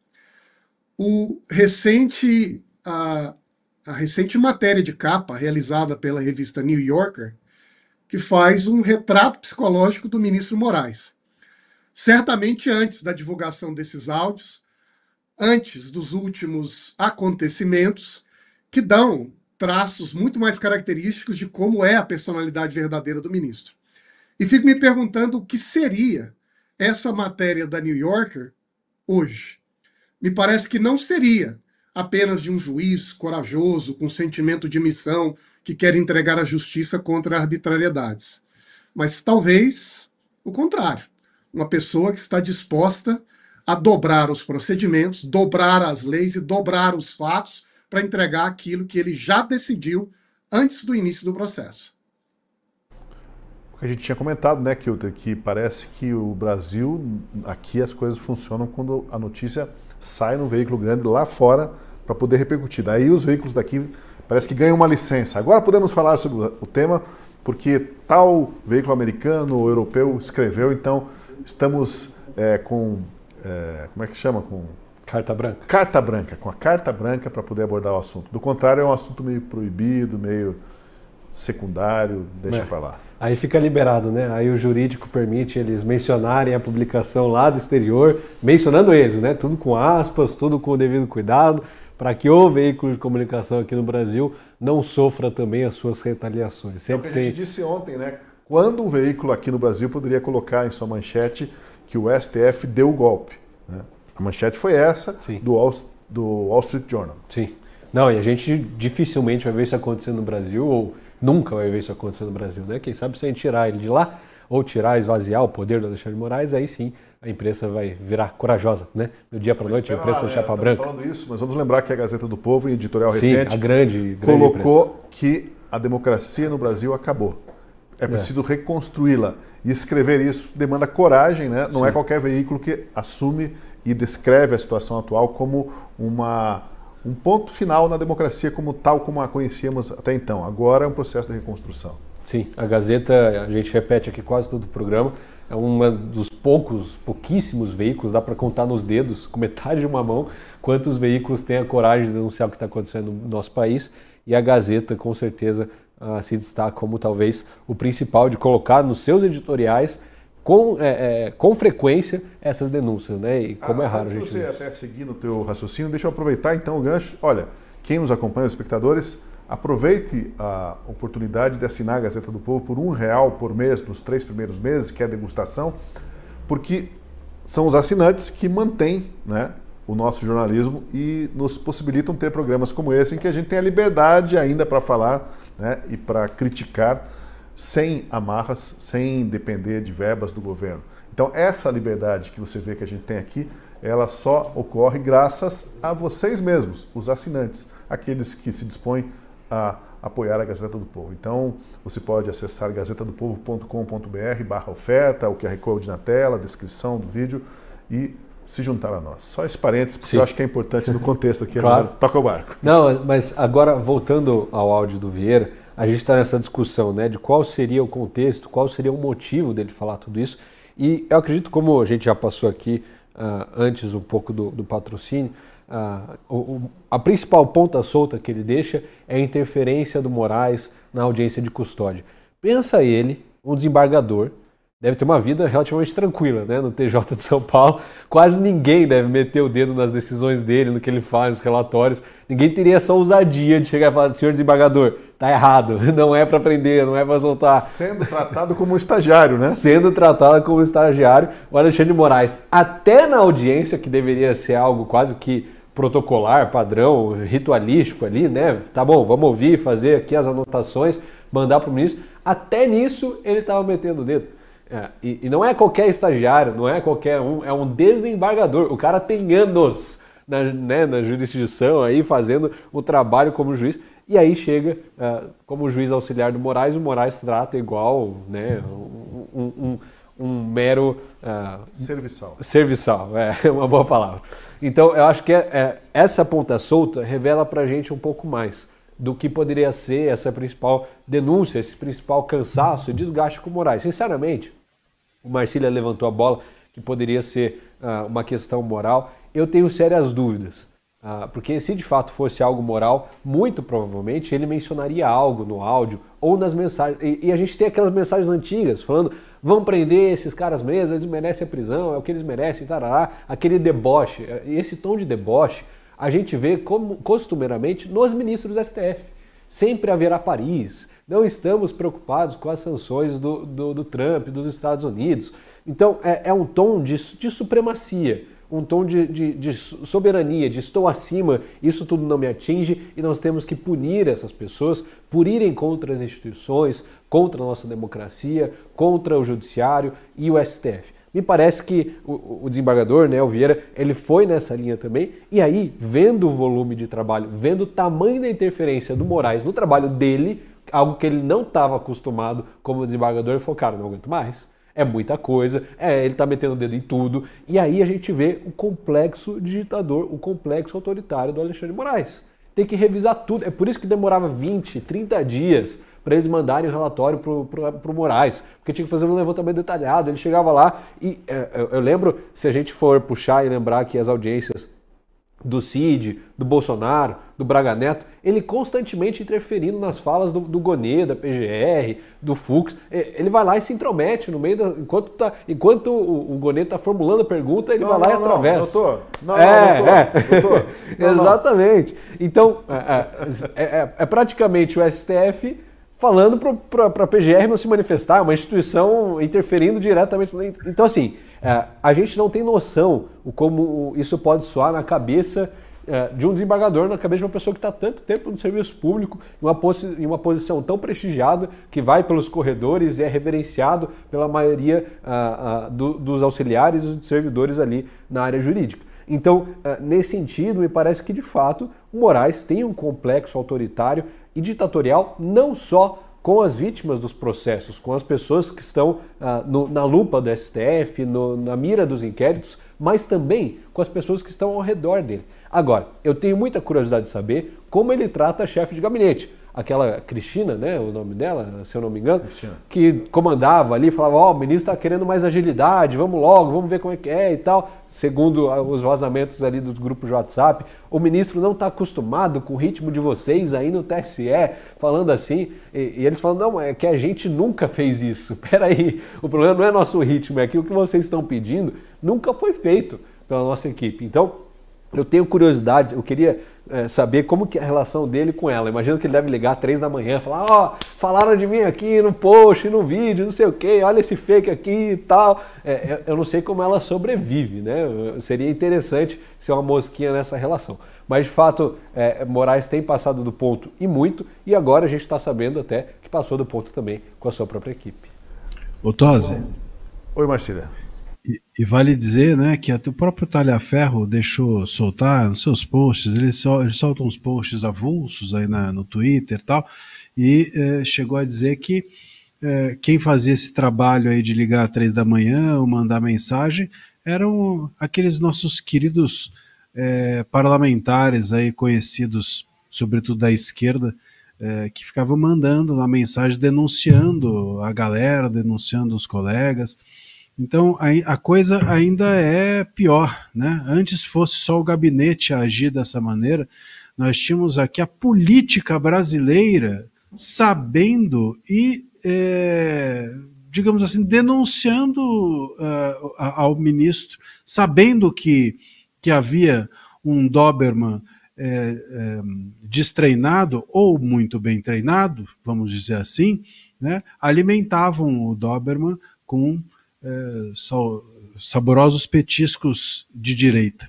a recente matéria de capa realizada pela revista New Yorker, que faz um retrato psicológico do ministro Moraes. Certamente antes da divulgação desses áudios, antes dos últimos acontecimentos, que dão traços muito mais característicos de como é a personalidade verdadeira do ministro. E fico me perguntando o que seria essa matéria da New Yorker hoje. Me parece que não seria apenas de um juiz corajoso, com sentimento de missão, que quer entregar a justiça contra arbitrariedades. Mas talvez o contrário. Uma pessoa que está disposta a dobrar os procedimentos, dobrar as leis e dobrar os fatos para entregar aquilo que ele já decidiu antes do início do processo. A gente tinha comentado, né, Kilter, que parece que o Brasil, aqui as coisas funcionam quando a notícia sai no veículo grande lá fora para poder repercutir. Daí os veículos daqui parece que ganham uma licença. Agora podemos falar sobre o tema porque tal veículo americano ou europeu escreveu, então estamos com... como é que chama? Com carta branca. Carta branca, com a carta branca para poder abordar o assunto. Do contrário, é um assunto meio proibido, meio secundário, deixa para lá. Aí fica liberado, né? Aí o jurídico permite eles mencionarem a publicação lá do exterior, mencionando eles, né? Tudo com aspas, tudo com o devido cuidado, para que o veículo de comunicação aqui no Brasil não sofra também as suas retaliações. Sempre é o que a gente disse ontem, né? Quando um veículo aqui no Brasil poderia colocar em sua manchete que o STF deu o golpe, né? A manchete foi essa, do Wall Street Journal. Sim. Não, e a gente dificilmente vai ver isso acontecendo no Brasil, ou nunca vai ver isso acontecer no Brasil, né? Quem sabe se a gente tirar ele de lá, ou tirar, esvaziar o poder do Alexandre de Moraes, aí sim a imprensa vai virar corajosa, né? Do dia para a noite, a imprensa de chapa branca. Falando isso, mas vamos lembrar que a Gazeta do Povo, em editorial Sim, recente, a grande colocou imprensa. que a democracia no Brasil acabou. É preciso reconstruí-la. E escrever isso demanda coragem, né? Não é qualquer veículo que assume e descreve a situação atual como um ponto final na democracia tal como a conhecíamos até então. Agora é um processo de reconstrução. Sim, a Gazeta, a gente repete aqui quase todo o programa, é um dos pouquíssimos veículos, dá para contar nos dedos, com metade de uma mão, quantos veículos têm a coragem de denunciar o que está acontecendo no nosso país, e a Gazeta, com certeza, se destaca como talvez o principal de colocar nos seus editoriais com frequência essas denúncias, né? E como é raro a gente você até seguir no teu raciocínio, deixa eu aproveitar então o gancho. Olha, quem nos acompanha, os espectadores, aproveite a oportunidade de assinar a Gazeta do Povo por R$1 por mês nos 3 primeiros meses, que é a degustação, porque são os assinantes que mantêm, né, o nosso jornalismo e nos possibilitam ter programas como esse, em que a gente tem a liberdade ainda para falar, né, e para criticar sem amarras, sem depender de verbas do governo. Então essa liberdade que você vê que a gente tem aqui, ela só ocorre graças a vocês mesmos, os assinantes, aqueles que se dispõem a apoiar a Gazeta do Povo. Então você pode acessar gazetadopovo.com.br/oferta, o QR Code na tela, a descrição do vídeo e se juntar a nós. Só esse parênteses, porque eu acho que é importante no contexto aqui. Claro. Toca o barco. Não, mas agora, voltando ao áudio do Vieira, a gente está nessa discussão, né, de qual seria o contexto, qual seria o motivo dele falar tudo isso. E eu acredito, como a gente já passou aqui antes um pouco do patrocínio, a principal ponta solta que ele deixa é a interferência do Moraes na audiência de custódia. Pensa ele, um desembargador, deve ter uma vida relativamente tranquila, né? No TJ de São Paulo, quase ninguém deve meter o dedo nas decisões dele, no que ele faz, nos relatórios. Ninguém teria essa ousadia de chegar e falar: senhor desembargador, tá errado, não é para prender, não é para soltar. Sendo tratado como um estagiário, né? Sendo tratado como estagiário. O Alexandre de Moraes, até na audiência, que deveria ser algo quase que protocolar, padrão, ritualístico ali, né? Tá bom, vamos ouvir, fazer aqui as anotações, mandar para o ministro. Até nisso ele estava metendo o dedo. E não é qualquer estagiário, não é qualquer um, é um desembargador. O cara tem anos na jurisdição aí fazendo o trabalho como juiz. E aí chega como juiz auxiliar do Moraes, o Moraes trata igual, né, um mero... serviçal. Serviçal, é uma boa palavra. Então eu acho que essa ponta solta revela pra gente um pouco mais do que poderia ser essa principal denúncia, esse principal cansaço e desgaste com o Moraes. Sinceramente, o Marcília levantou a bola que poderia ser uma questão moral. Eu tenho sérias dúvidas, porque se de fato fosse algo moral, muito provavelmente ele mencionaria algo no áudio ou nas mensagens. E a gente tem aquelas mensagens antigas falando: vão prender esses caras mesmo, eles merecem a prisão, é o que eles merecem, tarará, aquele deboche. E esse tom de deboche a gente vê como costumeiramente nos ministros do STF. Sempre haverá Paris, não estamos preocupados com as sanções do Trump, dos Estados Unidos. Então é um tom de supremacia, um tom de soberania, de estou acima, isso tudo não me atinge e nós temos que punir essas pessoas por irem contra as instituições, contra a nossa democracia, contra o judiciário e o STF. Me parece que o desembargador, né, o Vieira, ele foi nessa linha também, e aí, vendo o volume de trabalho, vendo o tamanho da interferência do Moraes no trabalho dele, algo que ele não estava acostumado como desembargador, ele falou: cara, não aguento mais, é muita coisa, ele está metendo o dedo em tudo, e aí a gente vê o complexo ditador, o complexo autoritário do Alexandre de Moraes. Tem que revisar tudo, é por isso que demorava 20, 30 dias para eles mandarem o relatório pro Moraes, porque tinha que fazer um levantamento detalhado. Ele chegava lá e eu lembro, se a gente for puxar e lembrar que as audiências do Cid, do Bolsonaro, do Braga Neto, ele constantemente interferindo nas falas do Gonê, da PGR, do Fux. Ele vai lá e se intromete no meio enquanto o Gonê está formulando a pergunta, ele vai lá e atravessa. Doutor. Doutor. Exatamente. Então, é praticamente o STF falando para a PGR não se manifestar, uma instituição interferindo diretamente. Então, assim, a gente não tem noção como isso pode soar na cabeça de um desembargador na cabeça de uma pessoa que está tanto tempo no serviço público, em uma posição tão prestigiada, que vai pelos corredores e é reverenciado pela maioria dos auxiliares e dos servidores ali na área jurídica. Então, nesse sentido, me parece que, de fato, o Moraes tem um complexo autoritário e ditatorial, não só com as vítimas dos processos, com as pessoas que estão na lupa do STF, na mira dos inquéritos, mas também com as pessoas que estão ao redor dele. Agora, eu tenho muita curiosidade de saber como ele trata a chefe de gabinete. Aquela Cristina, né, o nome dela, se eu não me engano, Cristina, que comandava ali, falava, o ministro está querendo mais agilidade, vamos logo, vamos ver como é que é e tal. Segundo os vazamentos ali dos grupos de WhatsApp, o ministro não está acostumado com o ritmo de vocês aí no TSE, falando assim, e eles falam, não, é que a gente nunca fez isso. Peraí, o problema não é nosso ritmo, é que o que vocês estão pedindo nunca foi feito pela nossa equipe. Então, eu tenho curiosidade, eu queria saber como que é a relação dele com ela. Imagino que ele deve ligar às 3 da manhã, falar, falaram de mim aqui no post, no vídeo, não sei o que, olha esse fake aqui e tal. Eu não sei como ela sobrevive, né? Seria interessante ser uma mosquinha nessa relação. Mas, de fato, Moraes tem passado do ponto e muito, e agora a gente está sabendo até que passou do ponto também com a sua própria equipe. Ô Tosi. Oi, Marcília. E vale dizer, né, que até o próprio Talhaferro deixou soltar nos seus posts, ele solta uns posts avulsos aí no Twitter e tal, e chegou a dizer que quem fazia esse trabalho aí de ligar às 3 da manhã ou mandar mensagem eram aqueles nossos queridos parlamentares aí conhecidos, sobretudo da esquerda, que ficavam mandando uma mensagem denunciando a galera, denunciando os colegas. Então a coisa ainda é pior, né? Antes fosse só o gabinete a agir dessa maneira, nós tínhamos aqui a política brasileira sabendo e, digamos assim, denunciando ao ministro, sabendo que havia um Doberman destreinado ou muito bem treinado, vamos dizer assim, né? Alimentavam o Doberman com saborosos petiscos de direita.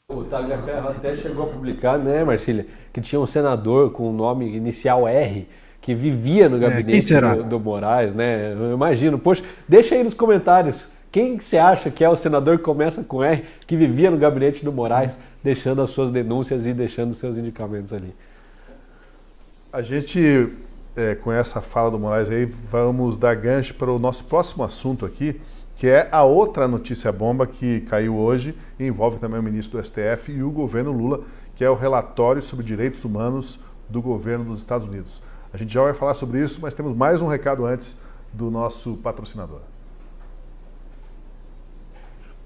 O Talhaferro até chegou a publicar, né, Marcília, que tinha um senador com o nome inicial R, que vivia no gabinete do Moraes, né? Eu imagino. Poxa, deixa aí nos comentários, quem você acha que é o senador que começa com R, que vivia no gabinete do Moraes, deixando as suas denúncias e deixando seus indicamentos ali. A gente... com essa fala do Moraes aí, vamos dar gancho para o nosso próximo assunto aqui, que é a outra notícia bomba que caiu hoje e envolve também o ministro do STF e o governo Lula, que é o relatório sobre direitos humanos do governo dos Estados Unidos. A gente já vai falar sobre isso, mas temos mais um recado antes do nosso patrocinador.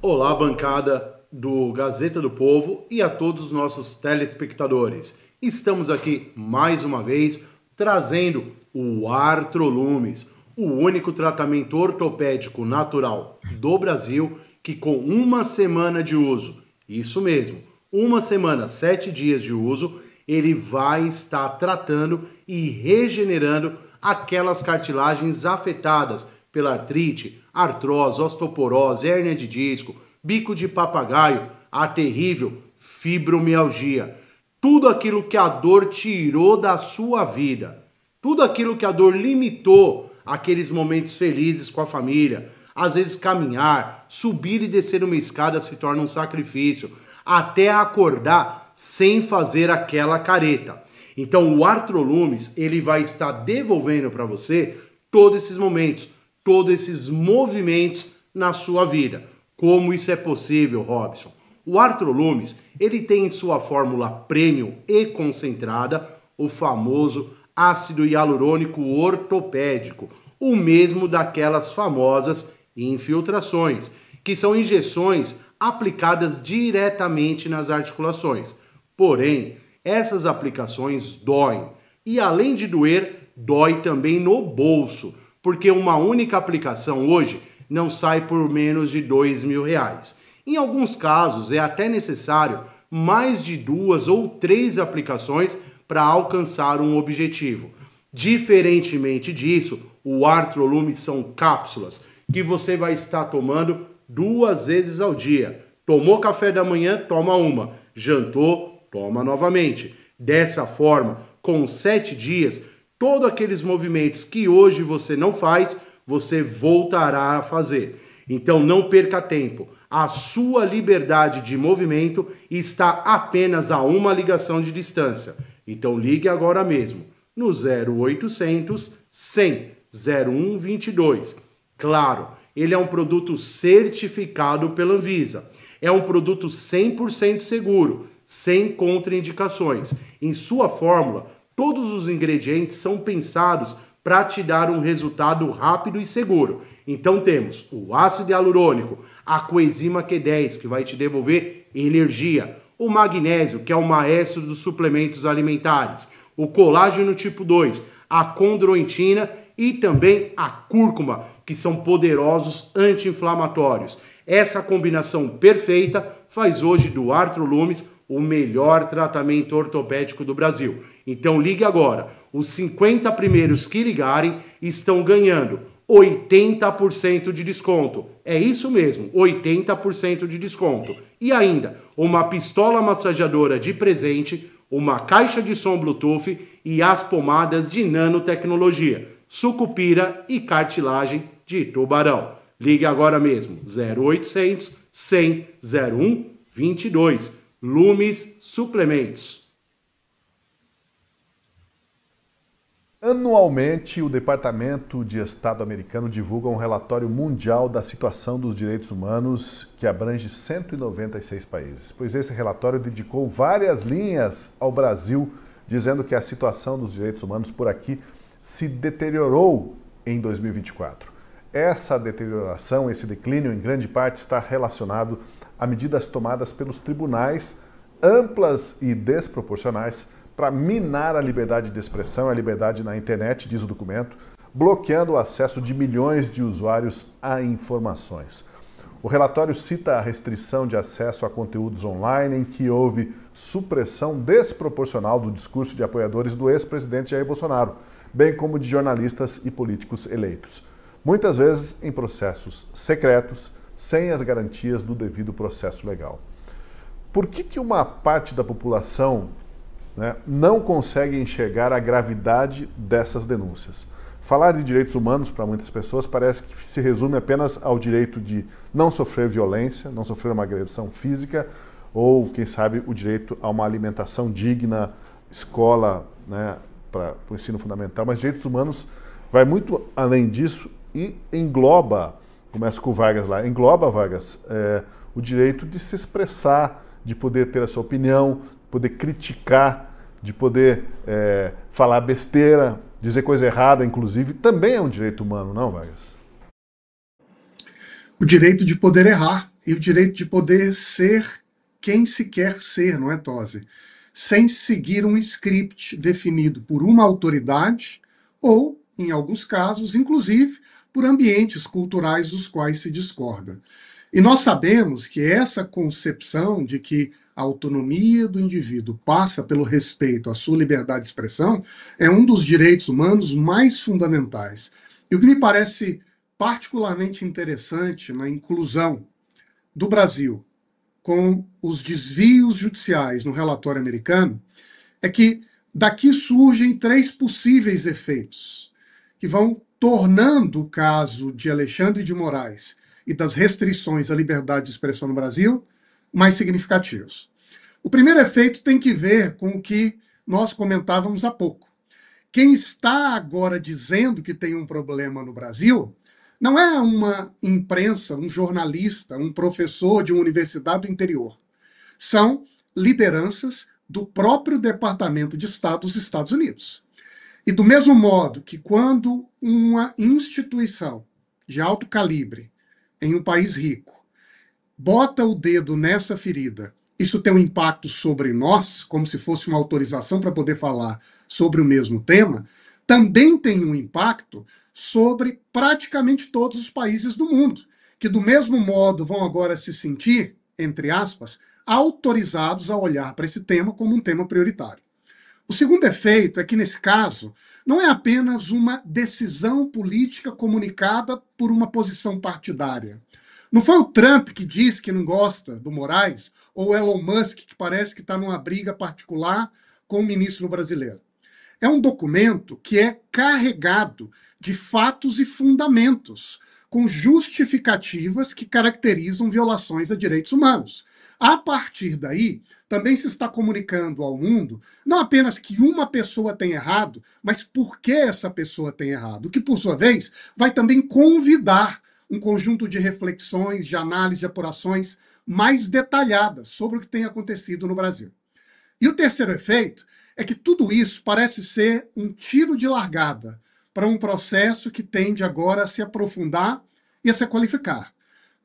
Olá, bancada do Gazeta do Povo e a todos os nossos telespectadores. Estamos aqui mais uma vez trazendo o Artrolumes, o único tratamento ortopédico natural do Brasil que com 1 semana de uso, isso mesmo, 1 semana, 7 dias de uso, ele vai estar tratando e regenerando aquelas cartilagens afetadas pela artrite, artrose, osteoporose, hérnia de disco, bico de papagaio, a terrível fibromialgia. Tudo aquilo que a dor tirou da sua vida, tudo aquilo que a dor limitou aqueles momentos felizes com a família, às vezes caminhar, subir e descer uma escada se torna um sacrifício, até acordar sem fazer aquela careta. Então o Artrolumes, ele vai estar devolvendo para você todos esses momentos, todos esses movimentos na sua vida. Como isso é possível, Robson? O Artrolumes, ele tem em sua fórmula premium e concentrada o famoso ácido hialurônico ortopédico, o mesmo daquelas famosas infiltrações, que são injeções aplicadas diretamente nas articulações. Porém, essas aplicações doem e, além de doer, dói também no bolso, porque uma única aplicação hoje não sai por menos de R$2.000. Em alguns casos, é até necessário mais de 2 ou 3 aplicações para alcançar um objetivo. Diferentemente disso, o Artrolumes são cápsulas que você vai estar tomando 2 vezes ao dia. Tomou café da manhã, toma uma. Jantou, toma novamente. Dessa forma, com 7 dias, todos aqueles movimentos que hoje você não faz, você voltará a fazer. Então não perca tempo. A sua liberdade de movimento está apenas a uma ligação de distância. Então ligue agora mesmo no 0800 100 0122. Claro, ele é um produto certificado pela Anvisa. É um produto 100% seguro, sem contraindicações. Em sua fórmula, todos os ingredientes são pensados para te dar um resultado rápido e seguro. Então temos o ácido hialurônico, a coenzima Q10, que vai te devolver energia, o magnésio, que é o maestro dos suplementos alimentares, o colágeno tipo 2, a condroitina e também a cúrcuma, que são poderosos anti-inflamatórios. Essa combinação perfeita faz hoje do Artrolumes o melhor tratamento ortopédico do Brasil. Então ligue agora. Os 50 primeiros que ligarem estão ganhando 80% de desconto. É isso mesmo, 80% de desconto. E ainda, uma pistola massageadora de presente, uma caixa de som Bluetooth e as pomadas de nanotecnologia, sucupira e cartilagem de tubarão. Ligue agora mesmo, 0800 100 01 22. Lumes Suplementos. Anualmente, o Departamento de Estado americano divulga um relatório mundial da situação dos direitos humanos que abrange 196 países. Pois esse relatório dedicou várias linhas ao Brasil, dizendo que a situação dos direitos humanos por aqui se deteriorou em 2024. Essa deterioração, esse declínio, em grande parte está relacionado a medidas tomadas pelos tribunais, amplas e desproporcionais, para minar a liberdade de expressão e a liberdade na internet, diz o documento, bloqueando o acesso de milhões de usuários a informações. O relatório cita a restrição de acesso a conteúdos online, em que houve supressão desproporcional do discurso de apoiadores do ex-presidente Jair Bolsonaro, bem como de jornalistas e políticos eleitos. Muitas vezes em processos secretos, sem as garantias do devido processo legal. Por que uma parte da população, não consegue enxergar a gravidade dessas denúncias? Falar de direitos humanos para muitas pessoas parece que se resume apenas ao direito de não sofrer violência, não sofrer uma agressão física ou, quem sabe, o direito a uma alimentação digna, escola, para o ensino fundamental. Mas direitos humanos vai muito além disso e engloba, começa com o Vargas lá, engloba, Vargas, o direito de se expressar, de poder ter a sua opinião, poder criticar, de poder falar besteira, dizer coisa errada, inclusive, também é um direito humano, não, Vargas? O direito de poder errar e o direito de poder ser quem se quer ser, não é, Tosi? Sem seguir um script definido por uma autoridade ou, em alguns casos, inclusive, por ambientes culturais dos quais se discorda. E nós sabemos que essa concepção de que a autonomia do indivíduo passa pelo respeito à sua liberdade de expressão é um dos direitos humanos mais fundamentais. E o que me parece particularmente interessante na inclusão do Brasil com os desvios judiciais no relatório americano é que daqui surgem 3 possíveis efeitos que vão tornando o caso de Alexandre de Moraes e das restrições à liberdade de expressão no Brasil mais significativos. O primeiro efeito tem que ver com o que nós comentávamos há pouco. Quem está agora dizendo que tem um problema no Brasil não é uma imprensa, um jornalista, um professor de uma universidade do interior. São lideranças do próprio Departamento de Estado dos Estados Unidos. E do mesmo modo que quando uma instituição de alto calibre em um país rico bota o dedo nessa ferida, isso tem um impacto sobre nós, como se fosse uma autorização para poder falar sobre o mesmo tema, também tem um impacto sobre praticamente todos os países do mundo, que do mesmo modo vão agora se sentir, entre aspas, autorizados a olhar para esse tema como um tema prioritário. O segundo efeito é que, nesse caso, não é apenas uma decisão política comunicada por uma posição partidária. Não foi o Trump que disse que não gosta do Moraes, ou o Elon Musk, que parece que está numa briga particular com o ministro brasileiro. É um documento que é carregado de fatos e fundamentos, com justificativas que caracterizam violações a direitos humanos. A partir daí, também se está comunicando ao mundo não apenas que uma pessoa tem errado, mas por que essa pessoa tem errado, o que, por sua vez, vai também convidar um conjunto de reflexões, de análise, de apurações mais detalhadas sobre o que tem acontecido no Brasil. E o terceiro efeito é que tudo isso parece ser um tiro de largada para um processo que tende agora a se aprofundar e a se qualificar.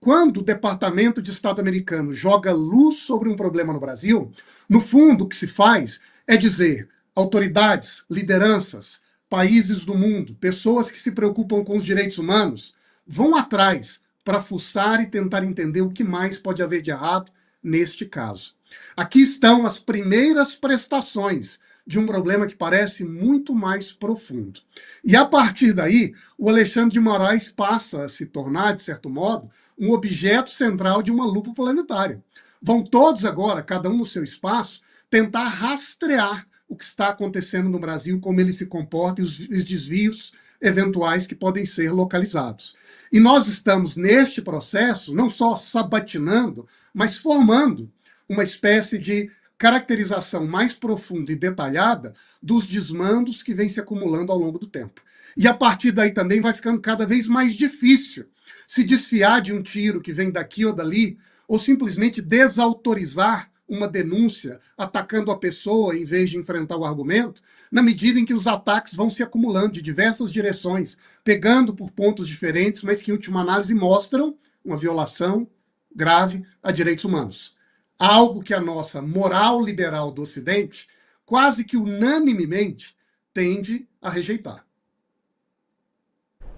Quando o Departamento de Estado americano joga luz sobre um problema no Brasil, no fundo o que se faz é dizer autoridades, lideranças, países do mundo, pessoas que se preocupam com os direitos humanos, vão atrás para fuçar e tentar entender o que mais pode haver de errado neste caso. Aqui estão as primeiras prestações de um problema que parece muito mais profundo. E a partir daí, o Alexandre de Moraes passa a se tornar, de certo modo, um objeto central de uma lupa planetária. Vão todos agora, cada um no seu espaço, tentar rastrear o que está acontecendo no Brasil, como ele se comporta e os desvios eventuais que podem ser localizados. E nós estamos, neste processo, não só sabatinando, mas formando uma espécie de caracterização mais profunda e detalhada dos desmandos que vêm se acumulando ao longo do tempo. E a partir daí também vai ficando cada vez mais difícil se desfiar de um tiro que vem daqui ou dali, ou simplesmente desautorizar uma denúncia atacando a pessoa em vez de enfrentar o argumento, na medida em que os ataques vão se acumulando de diversas direções, pegando por pontos diferentes, mas que, em última análise, mostram uma violação grave a direitos humanos. Algo que a nossa moral liberal do Ocidente quase que unanimemente tende a rejeitar.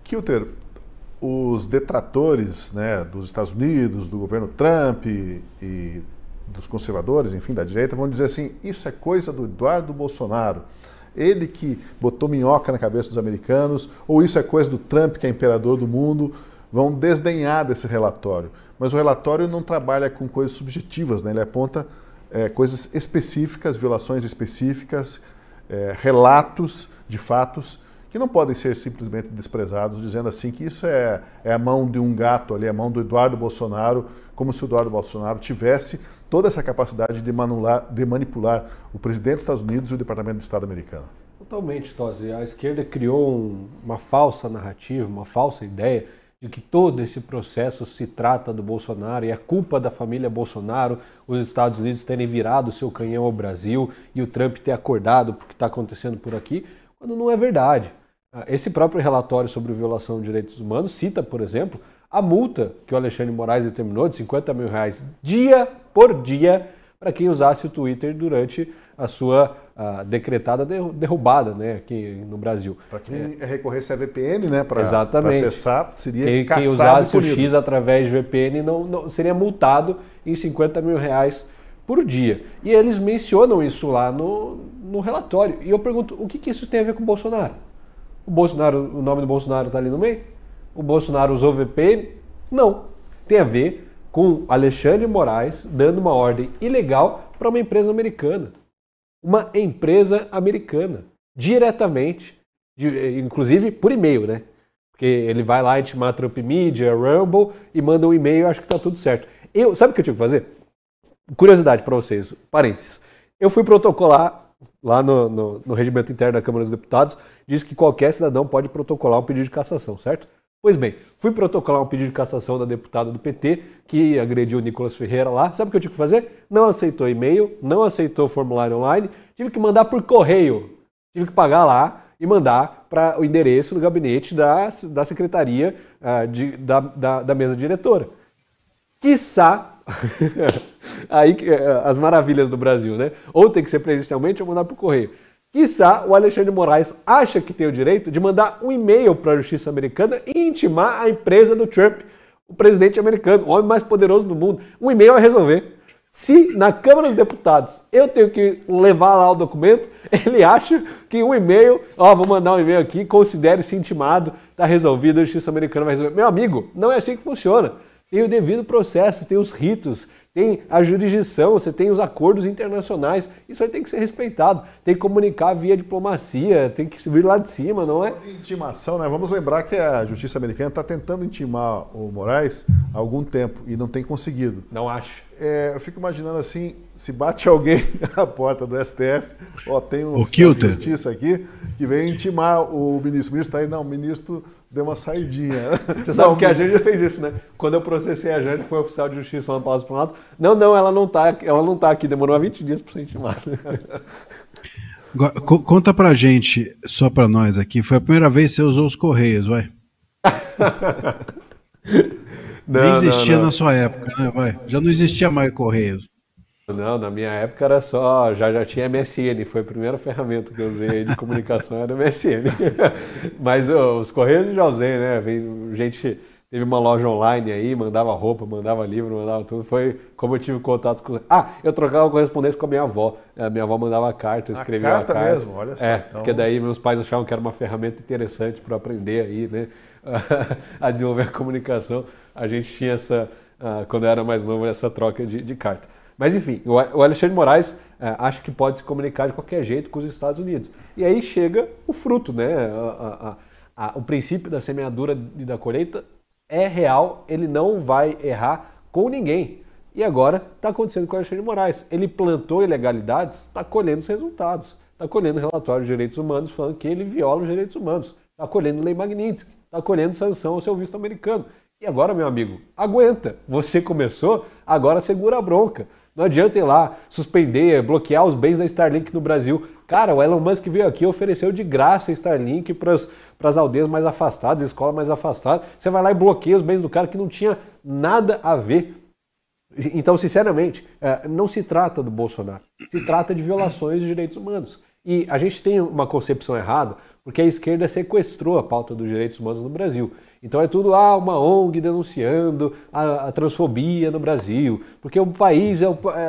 Kilter, os detratores, né, dos Estados Unidos, do governo Trump e dos conservadores, enfim, da direita, vão dizer assim, isso é coisa do Eduardo Bolsonaro, ele que botou minhoca na cabeça dos americanos, ou isso é coisa do Trump, que é imperador do mundo, vão desdenhar desse relatório. Mas o relatório não trabalha com coisas subjetivas, né? Ele aponta coisas específicas, violações específicas, relatos de fatos que não podem ser simplesmente desprezados, dizendo assim que isso é a mão de um gato ali, a mão do Eduardo Bolsonaro, como se o Eduardo Bolsonaro tivesse toda essa capacidade de manipular o presidente dos Estados Unidos e o Departamento de Estado americano. Totalmente, Tosi. A esquerda criou uma falsa narrativa, uma falsa ideia de que todo esse processo se trata do Bolsonaro e é culpa da família Bolsonaro, os Estados Unidos terem virado o seu canhão ao Brasil e o Trump ter acordado porque está acontecendo por aqui, quando não é verdade. Esse próprio relatório sobre violação de direitos humanos cita, por exemplo, a multa que o Alexandre de Moraes determinou de R$50 mil dia por dia para quem usasse o Twitter durante a sua decretada derrubada, né, aqui no Brasil. Para quem recorresse a VPN, né, para acessar, seria quem usasse o X através de VPN não seria multado em R$50 mil por dia. E eles mencionam isso lá no relatório. E eu pergunto, o que isso tem a ver com o Bolsonaro? O nome do Bolsonaro está ali no meio? O Bolsonaro usou VPN? Não. Tem a ver com Alexandre de Moraes dando uma ordem ilegal para uma empresa americana. Uma empresa americana. Diretamente, inclusive por e-mail, né? Porque ele vai lá intimar a Trump Media, Rumble e manda um e-mail e acho que está tudo certo. Sabe o que eu tive que fazer? Curiosidade para vocês, parênteses. Eu fui protocolar lá no regimento interno da Câmara dos Deputados, diz que qualquer cidadão pode protocolar um pedido de cassação, certo? Pois bem, fui protocolar um pedido de cassação da deputada do PT, que agrediu o Nicolas Ferreira lá. Sabe o que eu tive que fazer? Não aceitou e-mail, não aceitou formulário online, tive que mandar por correio. Tive que pagar lá e mandar para o endereço do gabinete da secretaria da mesa diretora. Quiçá aí as maravilhas do Brasil, né? Ou tem que ser presencialmente ou mandar por correio. Quiçá o Alexandre de Moraes acha que tem o direito de mandar um e-mail para a justiça americana e intimar a empresa do Trump, o presidente americano, o homem mais poderoso do mundo. Um e-mail a resolver. Se na Câmara dos Deputados eu tenho que levar lá o documento, ele acha que um e-mail, vou mandar um e-mail aqui, considere-se intimado, está resolvido, a justiça americana vai resolver. Meu amigo, não é assim que funciona. tem o devido processo, tem os ritos, tem a jurisdição, você tem os acordos internacionais, isso aí tem que ser respeitado, tem que comunicar via diplomacia, tem que vir lá de cima, não é? Intimação, né? Vamos lembrar que a justiça americana está tentando intimar o Moraes há algum tempo e não tem conseguido. Não acho. Eu fico imaginando assim, se bate alguém à porta do STF, tem um oficial de justiça aqui que veio intimar o ministro. O ministro está aí, não, o ministro deu uma saidinha. Você sabe que a Janja fez isso, né? Quando eu processei a Janja, foi oficial de justiça lá no Palácio do Planalto. Não, ela não tá aqui, demorou 20 dias para ser intimada. Conta pra gente, só pra nós aqui, foi a primeira vez que você usou os Correios, vai? Nem existia na sua época, né? Vai. Já não existia mais Correios. Não, na minha época era só, já tinha MSN, foi a primeira ferramenta que eu usei de comunicação, era MSN. Mas os Correios eu já usei, né? Gente teve uma loja online aí, mandava roupa, mandava livro, mandava tudo. Foi como eu tive contato com... eu trocava correspondência com a minha avó. A minha avó mandava carta, eu escrevia a carta. Carta mesmo, olha só. Então... porque daí meus pais achavam que era uma ferramenta interessante para aprender aí, né? A desenvolver a comunicação. A gente tinha quando eu era mais novo, essa troca de carta. Mas enfim, o Alexandre de Moraes acho que pode se comunicar de qualquer jeito com os Estados Unidos. E aí chega o fruto, né? O princípio da semeadura e da colheita é real, ele não vai errar com ninguém. E agora está acontecendo com o Alexandre de Moraes. Ele plantou ilegalidades, está colhendo os resultados. Está colhendo relatório de direitos humanos falando que ele viola os direitos humanos. Está colhendo lei Magnitsky, está colhendo sanção ao seu visto americano. E agora, meu amigo, aguenta. Você começou, agora segura a bronca. Não adianta ir lá suspender, bloquear os bens da Starlink no Brasil. Cara, o Elon Musk veio aqui e ofereceu de graça a Starlink para as aldeias mais afastadas, escolas mais afastadas. Você vai lá e bloqueia os bens do cara que não tinha nada a ver. Então, sinceramente, não se trata do Bolsonaro. Se trata de violações de direitos humanos. E a gente tem uma concepção errada, porque a esquerda sequestrou a pauta dos direitos humanos no Brasil. Então é tudo uma ONG denunciando a transfobia no Brasil, porque o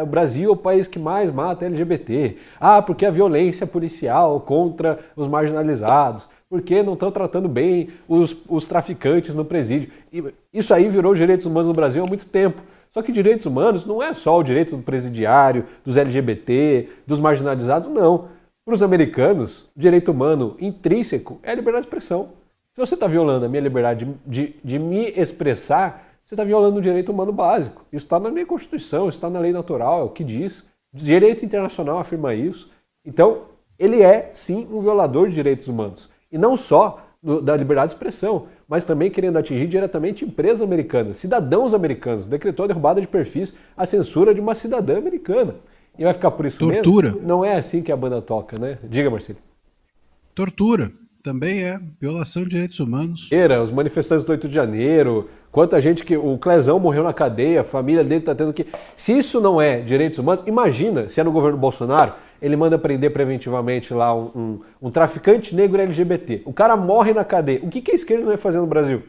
Brasil é o país que mais mata LGBT. Porque a violência policial contra os marginalizados, porque não estão tratando bem os traficantes no presídio. E isso aí virou direitos humanos no Brasil há muito tempo. Só que direitos humanos não é só o direito do presidiário, dos LGBT, dos marginalizados, não. Para os americanos, direito humano intrínseco é a liberdade de expressão. Se você está violando a minha liberdade de me expressar, você está violando o direito humano básico. Isso está na minha Constituição, isso está na lei natural, é o que diz. O direito internacional afirma isso. Então, ele é, sim, um violador de direitos humanos. E não só da liberdade de expressão, mas também querendo atingir diretamente empresas americanas, cidadãos americanos. Decretou a derrubada de perfis, a censura de uma cidadã americana. E vai ficar por isso Tortura. Mesmo? Não é assim que a banda toca, né? Diga, Marcelo. Tortura. Também é violação de direitos humanos. Os manifestantes do 8 de janeiro, quanta gente que... O Clezão morreu na cadeia, a família dele está tendo que... Se isso não é direitos humanos, imagina se é no governo Bolsonaro, ele manda prender preventivamente lá um traficante negro LGBT. O cara morre na cadeia. O que a esquerda não vai fazer no Brasil?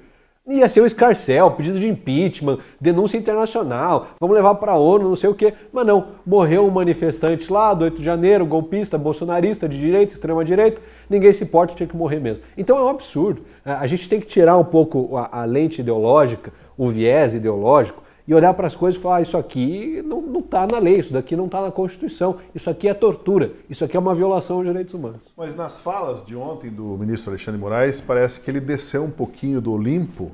Ia ser um escarcéu, pedido de impeachment, denúncia internacional, vamos levar para a ONU, não sei o quê. Mas não, morreu um manifestante lá do 8 de janeiro, golpista, bolsonarista, de direita, extrema-direita, ninguém se importa, tinha que morrer mesmo. Então é um absurdo. A gente tem que tirar um pouco a lente ideológica, o viés ideológico, e olhar para as coisas e falar, isso aqui não está na lei, isso daqui não está na Constituição, isso aqui é tortura, isso aqui é uma violação aos direitos humanos. Mas nas falas de ontem do ministro Alexandre de Moraes, parece que ele desceu um pouquinho do Olimpo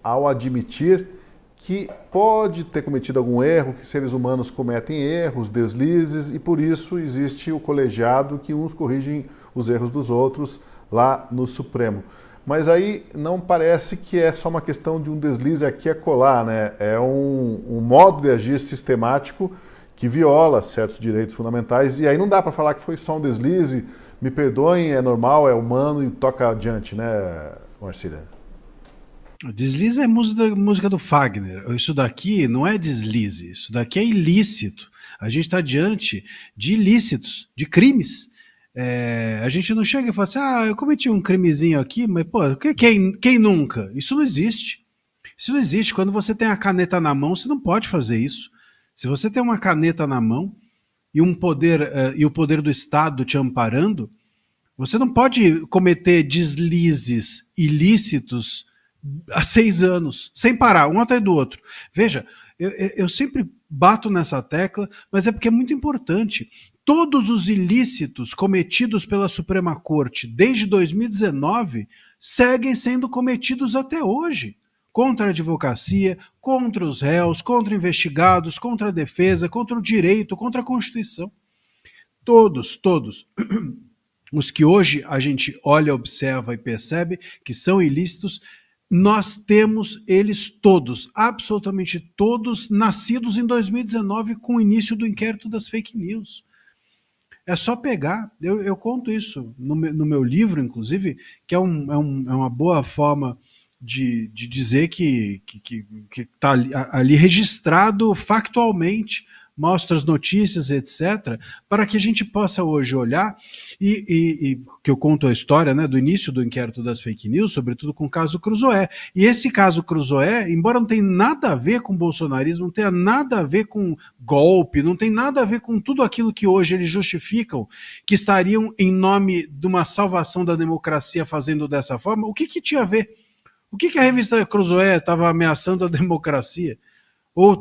ao admitir que pode ter cometido algum erro, que seres humanos cometem erros, deslizes, e por isso existe o colegiado que uns corrigem os erros dos outros lá no Supremo. Mas aí não parece que é só uma questão de um deslize aqui e acolá, né? É um modo de agir sistemático que viola certos direitos fundamentais, e aí não dá para falar que foi só um deslize, me perdoem, é normal, é humano e toca adiante, né, Marcília? Deslize é música do Fagner. Isso daqui não é deslize, isso daqui é ilícito. A gente está diante de ilícitos, de crimes. A gente não chega e fala assim, eu cometi um crimezinho aqui, mas pô, quem nunca? Isso não existe. Isso não existe. Quando você tem a caneta na mão, você não pode fazer isso. Se você tem uma caneta na mão e o poder do Estado te amparando, você não pode cometer deslizes ilícitos há 6 anos, sem parar, um atrás do outro. Veja, eu sempre bato nessa tecla, mas é porque é muito importante. Todos os ilícitos cometidos pela Suprema Corte desde 2019 seguem sendo cometidos até hoje. Contra a advocacia, contra os réus, contra investigados, contra a defesa, contra o direito, contra a Constituição. Todos. Os que hoje a gente olha, observa e percebe que são ilícitos, nós temos eles todos, absolutamente todos, nascidos em 2019 com o início do inquérito das fake news. É só pegar, eu conto isso no meu livro, inclusive, que é uma boa forma de dizer que está ali registrado factualmente, mostra as notícias, etc., para que a gente possa hoje olhar, e que eu conto a história, né, do início do inquérito das fake news, sobretudo com o caso Cruzoé. E esse caso Cruzoé, embora não tenha nada a ver com bolsonarismo, não tenha nada a ver com golpe, não tem nada a ver com tudo aquilo que hoje eles justificam, que estariam em nome de uma salvação da democracia fazendo dessa forma, o que tinha a ver? O que a revista Cruzoé estava ameaçando a democracia? Ou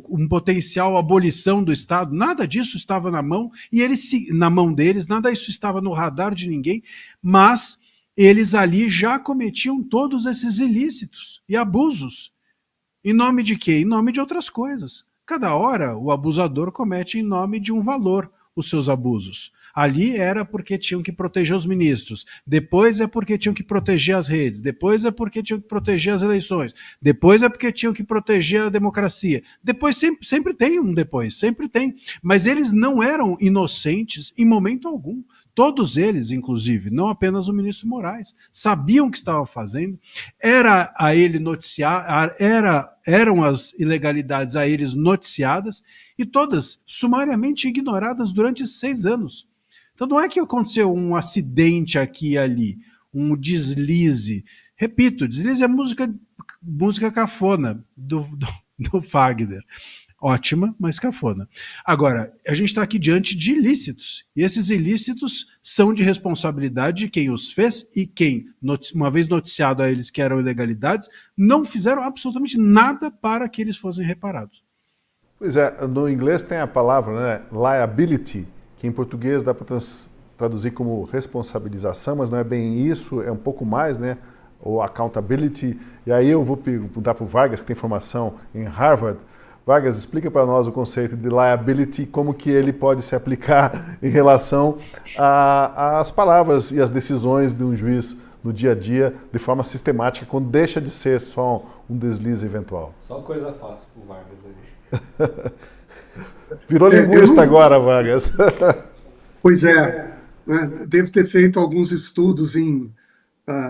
um potencial abolição do Estado, nada disso estava na mão, e na mão deles, nada disso estava no radar de ninguém, mas eles ali já cometiam todos esses ilícitos e abusos. Em nome de quê? Em nome de outras coisas. Cada hora o abusador comete em nome de um valor os seus abusos. Ali era porque tinham que proteger os ministros, depois é porque tinham que proteger as redes, depois é porque tinham que proteger as eleições, depois é porque tinham que proteger a democracia. Depois sempre tem um depois, sempre tem. Mas eles não eram inocentes em momento algum. Todos eles, inclusive, não apenas o ministro Moraes, sabiam o que estavam fazendo, era a ele noticiar, eram as ilegalidades a eles noticiadas e todas sumariamente ignoradas durante 6 anos. Então não é que aconteceu um acidente aqui e ali, um deslize. Repito, deslize é música cafona do Fagner. Ótima, mas cafona. Agora, a gente está aqui diante de ilícitos, e esses ilícitos são de responsabilidade de quem os fez e quem, uma vez noticiado a eles que eram ilegalidades, não fizeram absolutamente nada para que eles fossem reparados. Pois é, no inglês tem a palavra, né, liability, que em português dá para traduzir como responsabilização, mas não é bem isso, é um pouco mais, né, ou accountability. E aí eu vou perguntar para o Vargas, que tem formação em Harvard. Vargas, explica para nós o conceito de liability, como que ele pode se aplicar em relação às palavras e às decisões de um juiz no dia a dia, de forma sistemática, quando deixa de ser só um deslize eventual. Só coisa fácil para o Vargas aí. Virou linguista agora, Vargas. Pois é, né? Devo ter feito alguns estudos em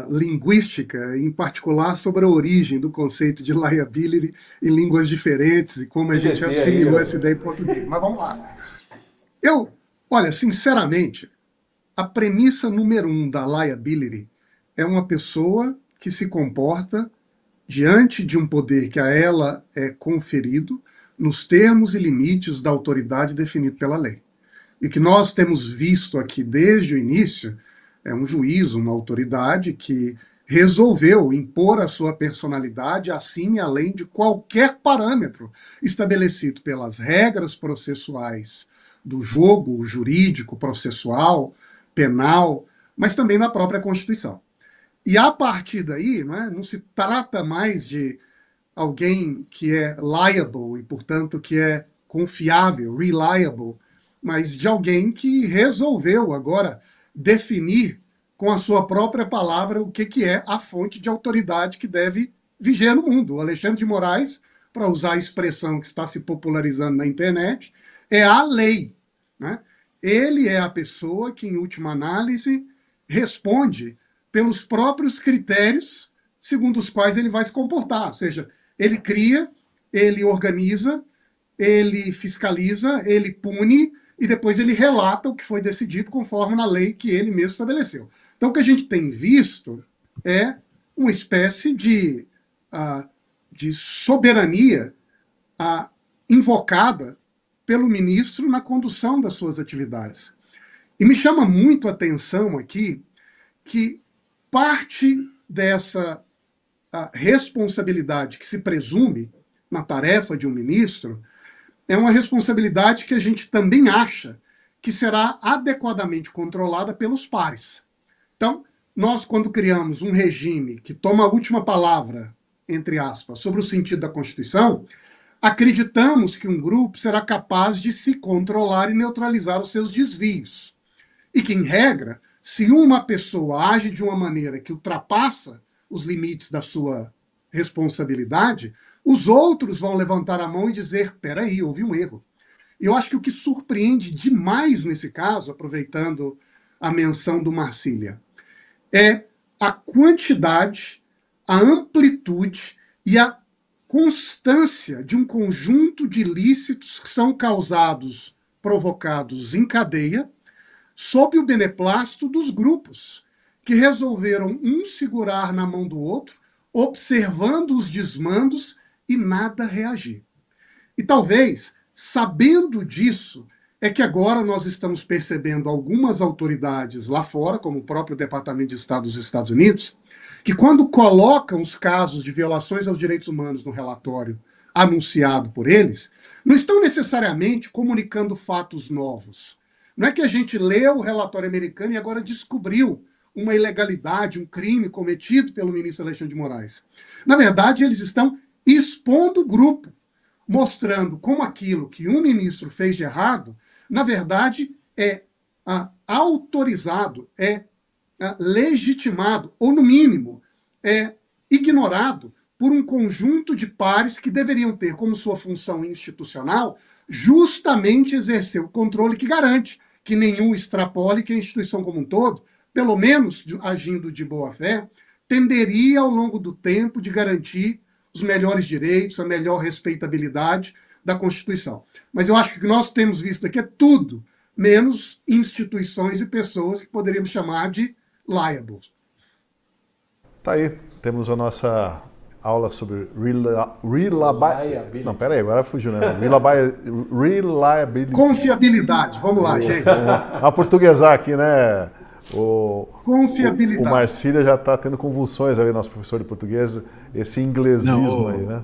linguística, em particular sobre a origem do conceito de liability em línguas diferentes e como a gente assimilou essa ideia em português. Mas vamos lá. Olha, sinceramente, a premissa número 1 da liability é uma pessoa que se comporta diante de um poder que a ela é conferido nos termos e limites da autoridade definido pela lei. E que nós temos visto aqui desde o início é um juiz, uma autoridade que resolveu impor a sua personalidade acima e além de qualquer parâmetro estabelecido pelas regras processuais do jogo jurídico, processual, penal, mas também na própria Constituição. E a partir daí, não se trata mais de alguém que é liable e, portanto, que é confiável, reliable, mas de alguém que resolveu agora definir com a sua própria palavra o que é a fonte de autoridade que deve viger no mundo. O Alexandre de Moraes, para usar a expressão que está se popularizando na internet, é a lei. Né? Ele é a pessoa que, em última análise, responde pelos próprios critérios segundo os quais ele vai se comportar. Ou seja, ele cria, ele organiza, ele fiscaliza, ele pune, e depois ele relata o que foi decidido conforme na lei que ele mesmo estabeleceu. Então, o que a gente tem visto é uma espécie de soberania invocada pelo ministro na condução das suas atividades. E me chama muito a atenção aqui que parte dessa responsabilidade que se presume na tarefa de um ministro é uma responsabilidade que a gente também acha que será adequadamente controlada pelos pares. Então, nós, quando criamos um regime que toma a última palavra, entre aspas, sobre o sentido da Constituição, acreditamos que um grupo será capaz de se controlar e neutralizar os seus desvios. E que, em regra, se uma pessoa age de uma maneira que ultrapassa os limites da sua responsabilidade, os outros vão levantar a mão e dizer, peraí, houve um erro. Eu acho que o que surpreende demais nesse caso, aproveitando a menção do Marcília, é a quantidade, a amplitude e a constância de um conjunto de ilícitos que são causados, provocados em cadeia, sob o beneplácito dos grupos, que resolveram um segurar na mão do outro, observando os desmandos e nada reagir. E talvez, sabendo disso, é que agora nós estamos percebendo algumas autoridades lá fora, como o próprio Departamento de Estado dos Estados Unidos, que quando colocam os casos de violações aos direitos humanos no relatório anunciado por eles, não estão necessariamente comunicando fatos novos. Não é que a gente leu o relatório americano e agora descobriu uma ilegalidade, um crime cometido pelo ministro Alexandre de Moraes. Na verdade, eles estão expondo o grupo, mostrando como aquilo que um ministro fez de errado, na verdade, é autorizado, é legitimado, ou no mínimo, é ignorado por um conjunto de pares que deveriam ter como sua função institucional justamente exercer o controle que garante que nenhum extrapole, que a instituição como um todo, pelo menos agindo de boa fé, tenderia ao longo do tempo de garantir os melhores direitos, a melhor respeitabilidade da Constituição. Mas eu acho que o que nós temos visto aqui é tudo menos instituições e pessoas que poderíamos chamar de liables. Tá aí, temos a nossa aula sobre reliability. Não, peraí, agora fugiu, né? Reliability. Confiabilidade, vamos lá, gente. A portuguesar aqui, né? Confiabilidade. O Marcília já está tendo convulsões ali, nosso professor de português, esse inglesismo aí, né?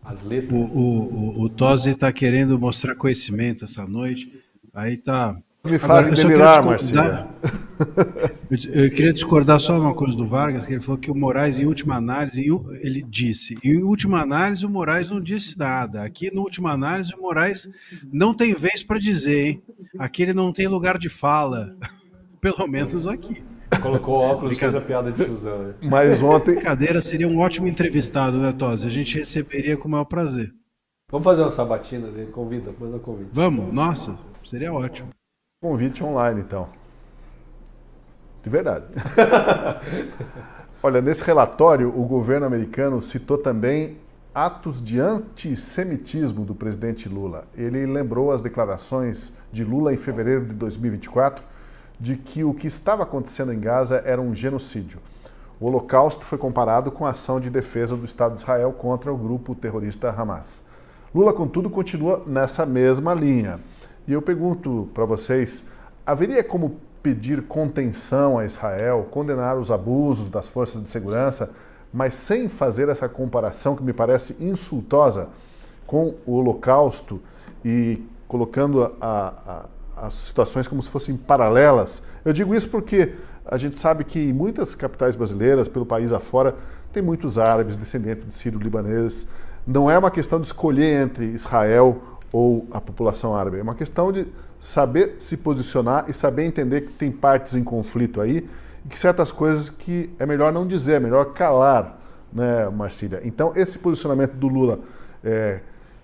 As letras. O Tosi está querendo mostrar conhecimento essa noite, aí tá... Me fazem delirar, Marcília. Eu queria discordar só uma coisa do Vargas, que ele falou que o Moraes, em última análise, ele disse, em última análise o Moraes não disse nada. Aqui, no última análise, o Moraes não tem vez para dizer, hein? Aqui ele não tem lugar de fala, pelo menos aqui. Colocou óculos e fez a piada de tiozão. Né? Mas ontem... Brincadeira, seria um ótimo entrevistado, né, Tosi? A gente receberia com o maior prazer. Vamos fazer uma sabatina dele? Convida, manda convite. Vamos? Nossa, seria ótimo. Convite online, então. De verdade. Olha, nesse relatório, o governo americano citou também atos de antissemitismo do presidente Lula. Ele lembrou as declarações de Lula em fevereiro de 2024 de que o que estava acontecendo em Gaza era um genocídio. O Holocausto foi comparado com a ação de defesa do Estado de Israel contra o grupo terrorista Hamas. Lula, contudo, continua nessa mesma linha. E eu pergunto para vocês, haveria como pedir contenção a Israel, condenar os abusos das forças de segurança, mas sem fazer essa comparação que me parece insultosa com o Holocausto e colocando as situações como se fossem paralelas? Eu digo isso porque a gente sabe que em muitas capitais brasileiras, pelo país afora, tem muitos árabes, descendentes de sírio-libaneses. Não é uma questão de escolher entre Israel ou a população árabe. É uma questão de saber se posicionar e saber entender que tem partes em conflito aí e que certas coisas que é melhor não dizer, é melhor calar, né, Marcília? Então, esse posicionamento do Lula,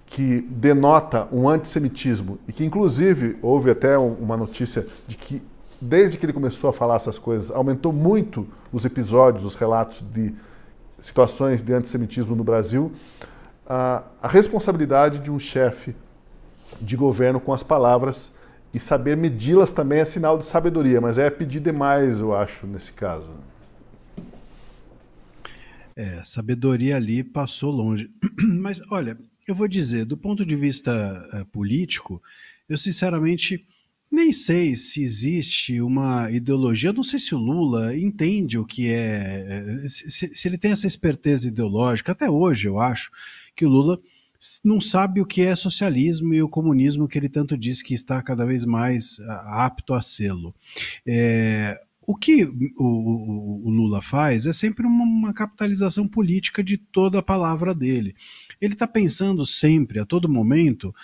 que denota um antissemitismo e que, inclusive, houve até uma notícia de que, desde que ele começou a falar essas coisas, aumentou muito os episódios, os relatos de situações de antissemitismo no Brasil. A responsabilidade de um chefe de governo com as palavras e saber medi-las também é sinal de sabedoria, mas é pedir demais, eu acho, nesse caso. Sabedoria ali passou longe. Mas, olha, eu vou dizer, do ponto de vista político, eu sinceramente Nem sei se existe uma ideologia, eu não sei se o Lula entende o que se ele tem essa esperteza ideológica. Até hoje eu acho que o Lula não sabe o que é socialismo e o comunismo que ele tanto diz que está cada vez mais apto a sê-lo. O que o Lula faz é sempre uma capitalização política de toda a palavra dele. Ele está pensando sempre, a todo momento,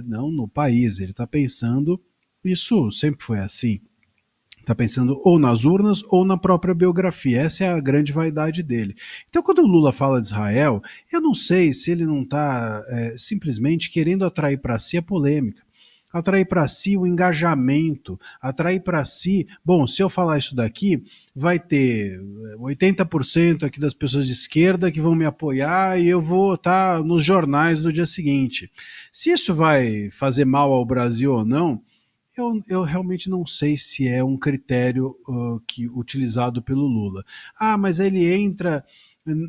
não no país, ele está pensando, isso sempre foi assim, está pensando ou nas urnas ou na própria biografia. Essa é a grande vaidade dele. Então, quando o Lula fala de Israel, eu não sei se ele não está simplesmente querendo atrair para si a polêmica, atrair para si o engajamento, atrair para si, bom, se eu falar isso daqui, vai ter 80% aqui das pessoas de esquerda que vão me apoiar e eu vou estar nos jornais no dia seguinte. Se isso vai fazer mal ao Brasil ou não, eu realmente não sei se é um critério utilizado pelo Lula. Mas ele entra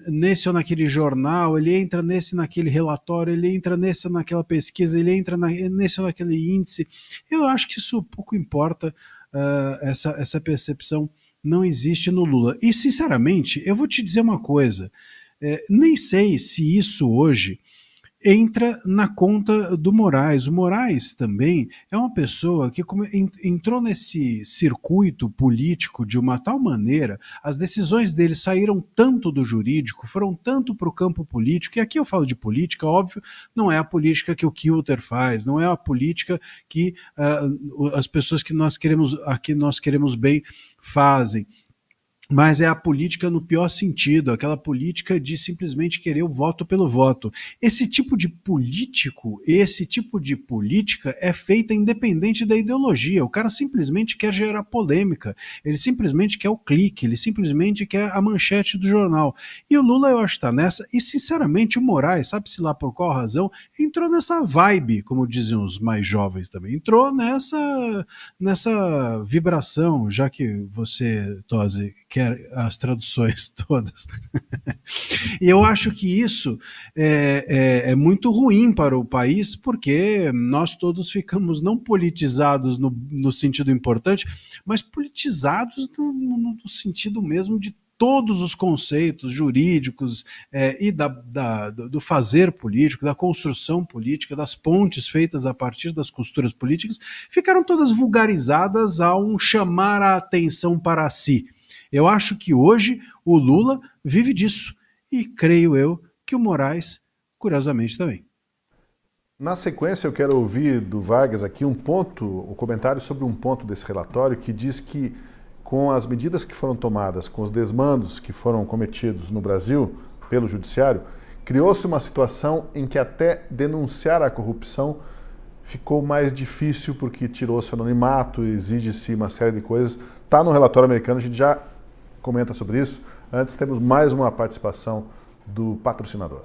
nesse ou naquele jornal, ele entra nesse naquele relatório, ele entra nessa ou naquela pesquisa, ele entra nesse ou naquele índice. Eu acho que isso pouco importa, essa percepção não existe no Lula. E, sinceramente, eu vou te dizer uma coisa, nem sei se isso hoje entra na conta do Moraes. O Moraes também é uma pessoa que entrou nesse circuito político de uma tal maneira, as decisões dele saíram tanto do jurídico, foram tanto para o campo político, e aqui eu falo de política, óbvio, não é a política que o Kilter faz, não é a política que as pessoas que nós queremos bem fazem, mas é a política no pior sentido, aquela política de simplesmente querer o voto pelo voto. Esse tipo de político, esse tipo de política é feita independente da ideologia. O cara simplesmente quer gerar polêmica, ele simplesmente quer o clique, ele simplesmente quer a manchete do jornal. E o Lula, eu acho que está nessa, e sinceramente o Moraes, sabe-se lá por qual razão, entrou nessa vibe, como dizem os mais jovens também, entrou nessa vibração, já que você, Tosi, quer as traduções todas. E eu acho que isso é muito ruim para o país, porque nós todos ficamos não politizados no sentido importante, mas politizados no sentido mesmo de todos os conceitos jurídicos e do fazer político, da construção política, das pontes feitas a partir das costuras políticas, ficaram todas vulgarizadas a um chamar a atenção para si. Eu acho que hoje o Lula vive disso, e creio eu que o Moraes, curiosamente, também. Na sequência, eu quero ouvir do Vargas aqui o comentário sobre um ponto desse relatório que diz que, com as medidas que foram tomadas, com os desmandos que foram cometidos no Brasil pelo Judiciário, criou-se uma situação em que até denunciar a corrupção ficou mais difícil, porque tirou-se o anonimato, exige-se uma série de coisas. Está no relatório americano, a gente já comenta sobre isso. Antes, temos mais uma participação do patrocinador.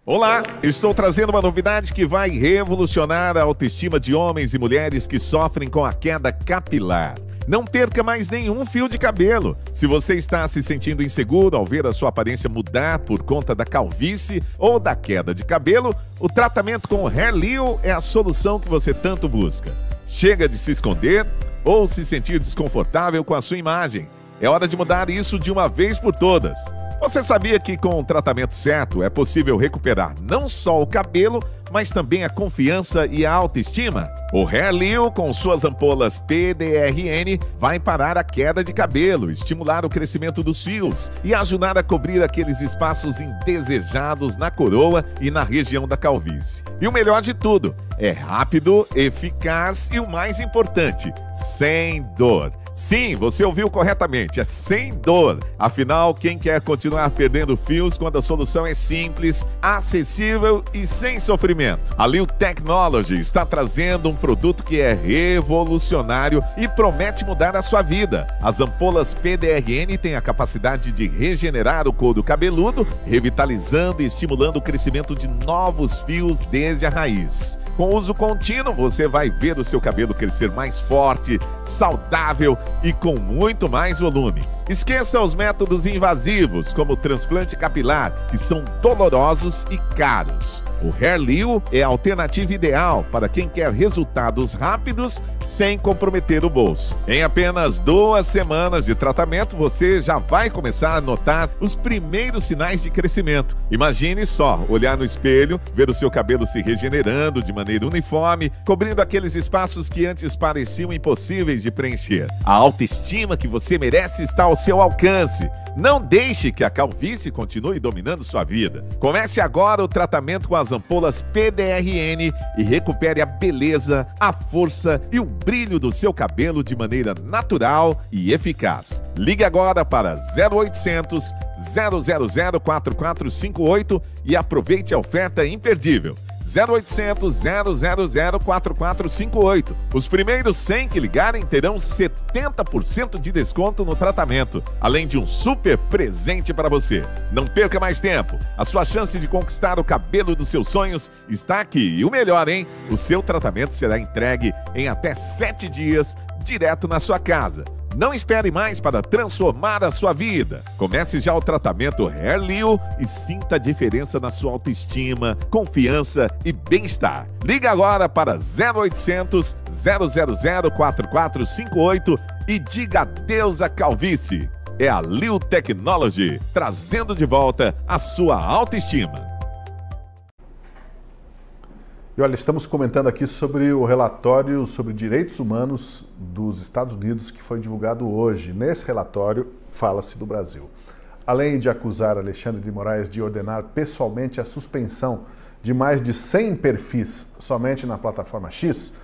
Olá, estou trazendo uma novidade que vai revolucionar a autoestima de homens e mulheres que sofrem com a queda capilar. Não perca mais nenhum fio de cabelo. Se você está se sentindo inseguro ao ver a sua aparência mudar por conta da calvície ou da queda de cabelo, o tratamento com o Hairleo é a solução que você tanto busca. Chega de se esconder ou se sentir desconfortável com a sua imagem. É hora de mudar isso de uma vez por todas. Você sabia que com o tratamento certo é possível recuperar não só o cabelo, mas também a confiança e a autoestima? O Hairleo, com suas ampolas PDRN, vai parar a queda de cabelo, estimular o crescimento dos fios e ajudar a cobrir aqueles espaços indesejados na coroa e na região da calvície. E o melhor de tudo, é rápido, eficaz e o mais importante, sem dor. Sim, você ouviu corretamente, é sem dor. Afinal, quem quer continuar perdendo fios quando a solução é simples, acessível e sem sofrimento? A Liu Technology está trazendo um produto que é revolucionário e promete mudar a sua vida. As ampolas PDRN têm a capacidade de regenerar o couro cabeludo, revitalizando e estimulando o crescimento de novos fios desde a raiz. Com uso contínuo, você vai ver o seu cabelo crescer mais forte, saudável e com muito mais volume. Esqueça os métodos invasivos, como o transplante capilar, que são dolorosos e caros. O HairLiu é a alternativa ideal para quem quer resultados rápidos sem comprometer o bolso. Em apenas 2 semanas de tratamento, você já vai começar a notar os primeiros sinais de crescimento. Imagine só, olhar no espelho, ver o seu cabelo se regenerando de maneira uniforme, cobrindo aqueles espaços que antes pareciam impossíveis de preencher. A autoestima que você merece está ao seu alcance. Não deixe que a calvície continue dominando sua vida. Comece agora o tratamento com as ampolas PDRN e recupere a beleza, a força e o brilho do seu cabelo de maneira natural e eficaz. Ligue agora para 0800 000 4458 e aproveite a oferta imperdível. 0800 000 4458. Os primeiros 100 que ligarem terão 70% de desconto no tratamento, além de um super presente para você. Não perca mais tempo. A sua chance de conquistar o cabelo dos seus sonhos está aqui. E o melhor, hein? O seu tratamento será entregue em até 7 dias, direto na sua casa. Não espere mais para transformar a sua vida. Comece já o tratamento HairLiu e sinta a diferença na sua autoestima, confiança e bem-estar. Liga agora para 0800 000 4458 e diga adeus à calvície. É a Liu Technology, trazendo de volta a sua autoestima. E olha, estamos comentando aqui sobre o relatório sobre direitos humanos dos Estados Unidos que foi divulgado hoje. Nesse relatório, fala-se do Brasil. Além de acusar Alexandre de Moraes de ordenar pessoalmente a suspensão de mais de 100 perfis somente na plataforma X,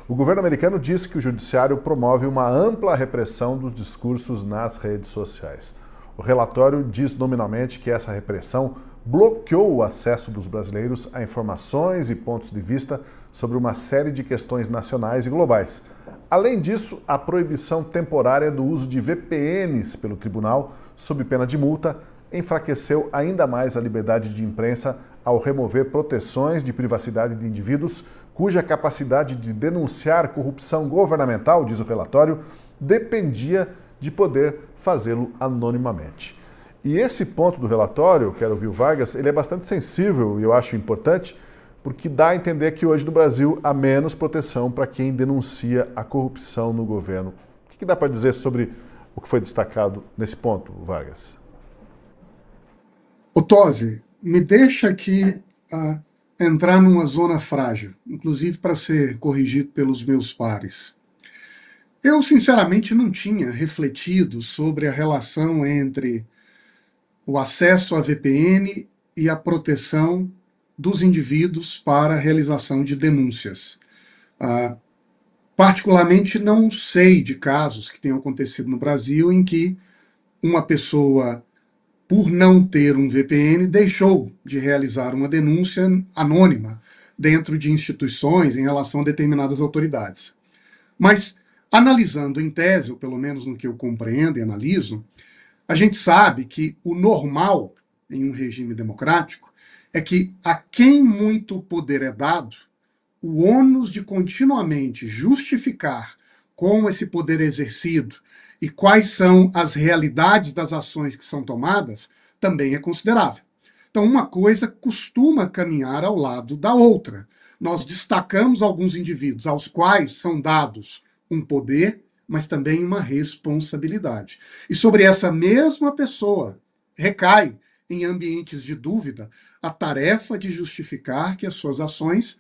o governo americano diz que o judiciário promove uma ampla repressão dos discursos nas redes sociais. O relatório diz nominalmente que essa repressão bloqueou o acesso dos brasileiros a informações e pontos de vista sobre uma série de questões nacionais e globais. Além disso, a proibição temporária do uso de VPNs pelo tribunal, sob pena de multa, enfraqueceu ainda mais a liberdade de imprensa ao remover proteções de privacidade de indivíduos cuja capacidade de denunciar corrupção governamental, diz o relatório, dependia de poder fazê-lo anonimamente. E esse ponto do relatório, quero ouvir o Vargas, ele é bastante sensível e eu acho importante, porque dá a entender que hoje no Brasil há menos proteção para quem denuncia a corrupção no governo. O que dá para dizer sobre o que foi destacado nesse ponto, Vargas? Ô Tosi, me deixa aqui entrar numa zona frágil, inclusive para ser corrigido pelos meus pares. Eu, sinceramente, não tinha refletido sobre a relação entre o acesso à VPN e a proteção dos indivíduos para a realização de denúncias. Particularmente, não sei de casos que tenham acontecido no Brasil em que uma pessoa, por não ter um VPN, deixou de realizar uma denúncia anônima dentro de instituições em relação a determinadas autoridades. Mas, analisando em tese, ou pelo menos no que eu compreendo e analiso, a gente sabe que o normal em um regime democrático é que a quem muito poder é dado, o ônus de continuamente justificar como esse poder é exercido e quais são as realidades das ações que são tomadas também é considerável. Então, uma coisa costuma caminhar ao lado da outra. Nós destacamos alguns indivíduos aos quais são dados um poder, mas também uma responsabilidade. E sobre essa mesma pessoa recai, em ambientes de dúvida, a tarefa de justificar que as suas ações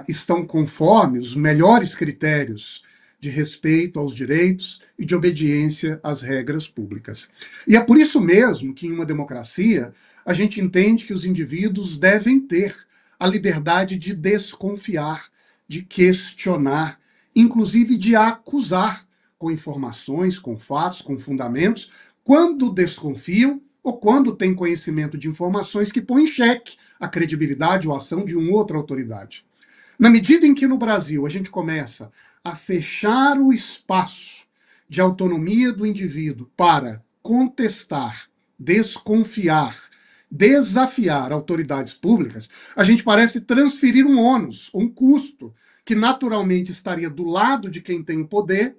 estão conforme os melhores critérios de respeito aos direitos e de obediência às regras públicas. E é por isso mesmo que, em uma democracia, a gente entende que os indivíduos devem ter a liberdade de desconfiar, de questionar, inclusive de acusar com informações, com fatos, com fundamentos, quando desconfiam ou quando têm conhecimento de informações que põem em xeque a credibilidade ou a ação de uma outra autoridade. Na medida em que no Brasil a gente começa a fechar o espaço de autonomia do indivíduo para contestar, desconfiar, desafiar autoridades públicas, a gente parece transferir um ônus, um custo, que naturalmente estaria do lado de quem tem o poder,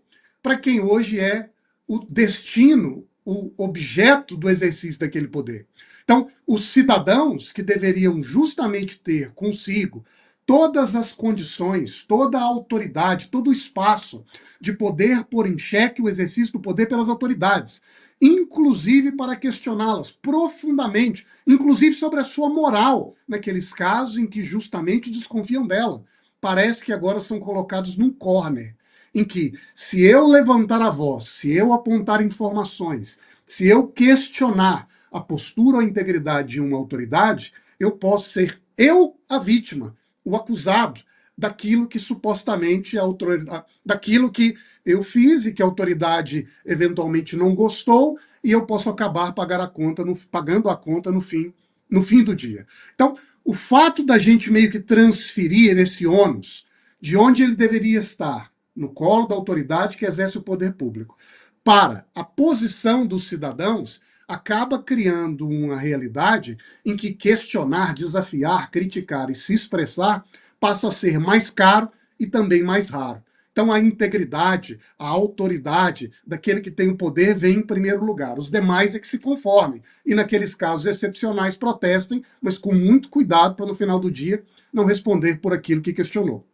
para quem hoje é o destino, o objeto do exercício daquele poder. Então, os cidadãos que deveriam justamente ter consigo todas as condições, toda a autoridade, todo o espaço de poder pôr em xeque o exercício do poder pelas autoridades, inclusive para questioná-las profundamente, inclusive sobre a sua moral, naqueles casos em que justamente desconfiam dela. Parece que agora são colocados num corner, em que, se eu levantar a voz, se eu apontar informações, se eu questionar a postura ou a integridade de uma autoridade, eu posso ser eu a vítima, o acusado daquilo que supostamente a autoridade, daquilo que eu fiz e que a autoridade eventualmente não gostou, e eu posso acabar pagando a conta no fim do dia. Então, o fato da gente meio que transferir esse ônus de onde ele deveria estar, no colo da autoridade que exerce o poder público, para a posição dos cidadãos, acaba criando uma realidade em que questionar, desafiar, criticar e se expressar passa a ser mais caro e também mais raro. Então a integridade, a autoridade daquele que tem o poder vem em primeiro lugar. Os demais é que se conformem e, naqueles casos excepcionais, protestem, mas com muito cuidado para, no final do dia, não responder por aquilo que questionou.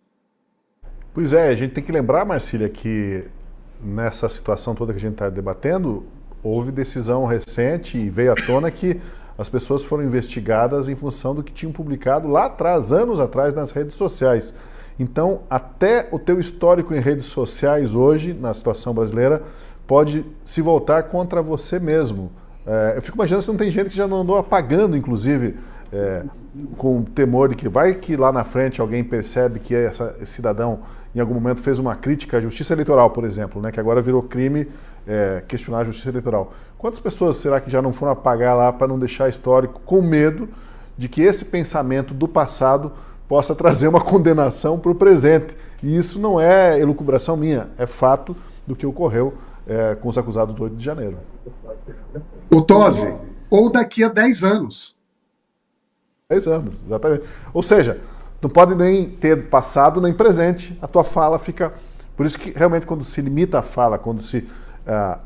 Pois é, a gente tem que lembrar, Marcília, que nessa situação toda que a gente está debatendo, houve decisão recente e veio à tona que as pessoas foram investigadas em função do que tinham publicado lá atrás, anos atrás, nas redes sociais. Então, até o teu histórico em redes sociais hoje, na situação brasileira, pode se voltar contra você mesmo. Eu fico imaginando se não tem gente que já não andou apagando, inclusive, com temor de que vai que lá na frente alguém percebe que esse cidadão em algum momento fez uma crítica à justiça eleitoral, por exemplo, né, que agora virou crime questionar a justiça eleitoral. Quantas pessoas será que já não foram apagar lá para não deixar histórico, com medo de que esse pensamento do passado possa trazer uma condenação para o presente? E isso não é elucubração minha, é fato do que ocorreu com os acusados do 8 de janeiro. O Tosi, ou daqui a 10 anos. 10 anos, exatamente. Ou seja, não pode nem ter passado nem presente, a tua fala fica... Por isso que realmente quando se limita a fala, quando se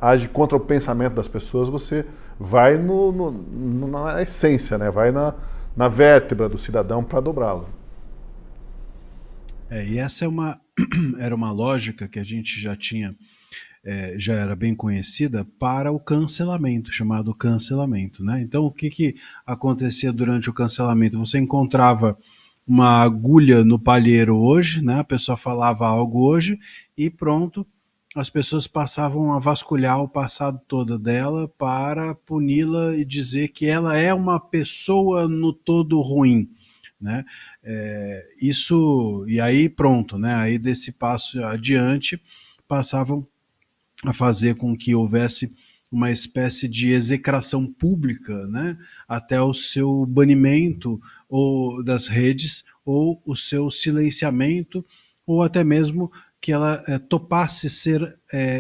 age contra o pensamento das pessoas, você vai na essência, né? Vai na vértebra do cidadão para dobrá-lo. E essa era uma lógica que a gente já tinha, já era bem conhecida para o cancelamento, chamado cancelamento, né? Então, o que acontecia durante o cancelamento? Você encontrava uma agulha no palheiro hoje, né? A pessoa falava algo hoje e pronto, as pessoas passavam a vasculhar o passado todo dela para puni-la e dizer que ela é uma pessoa no todo ruim, né? E aí pronto, né? Aí desse passo adiante passavam a fazer com que houvesse uma espécie de execração pública, né? Até o seu banimento ou das redes, ou o seu silenciamento, ou até mesmo que ela topasse ser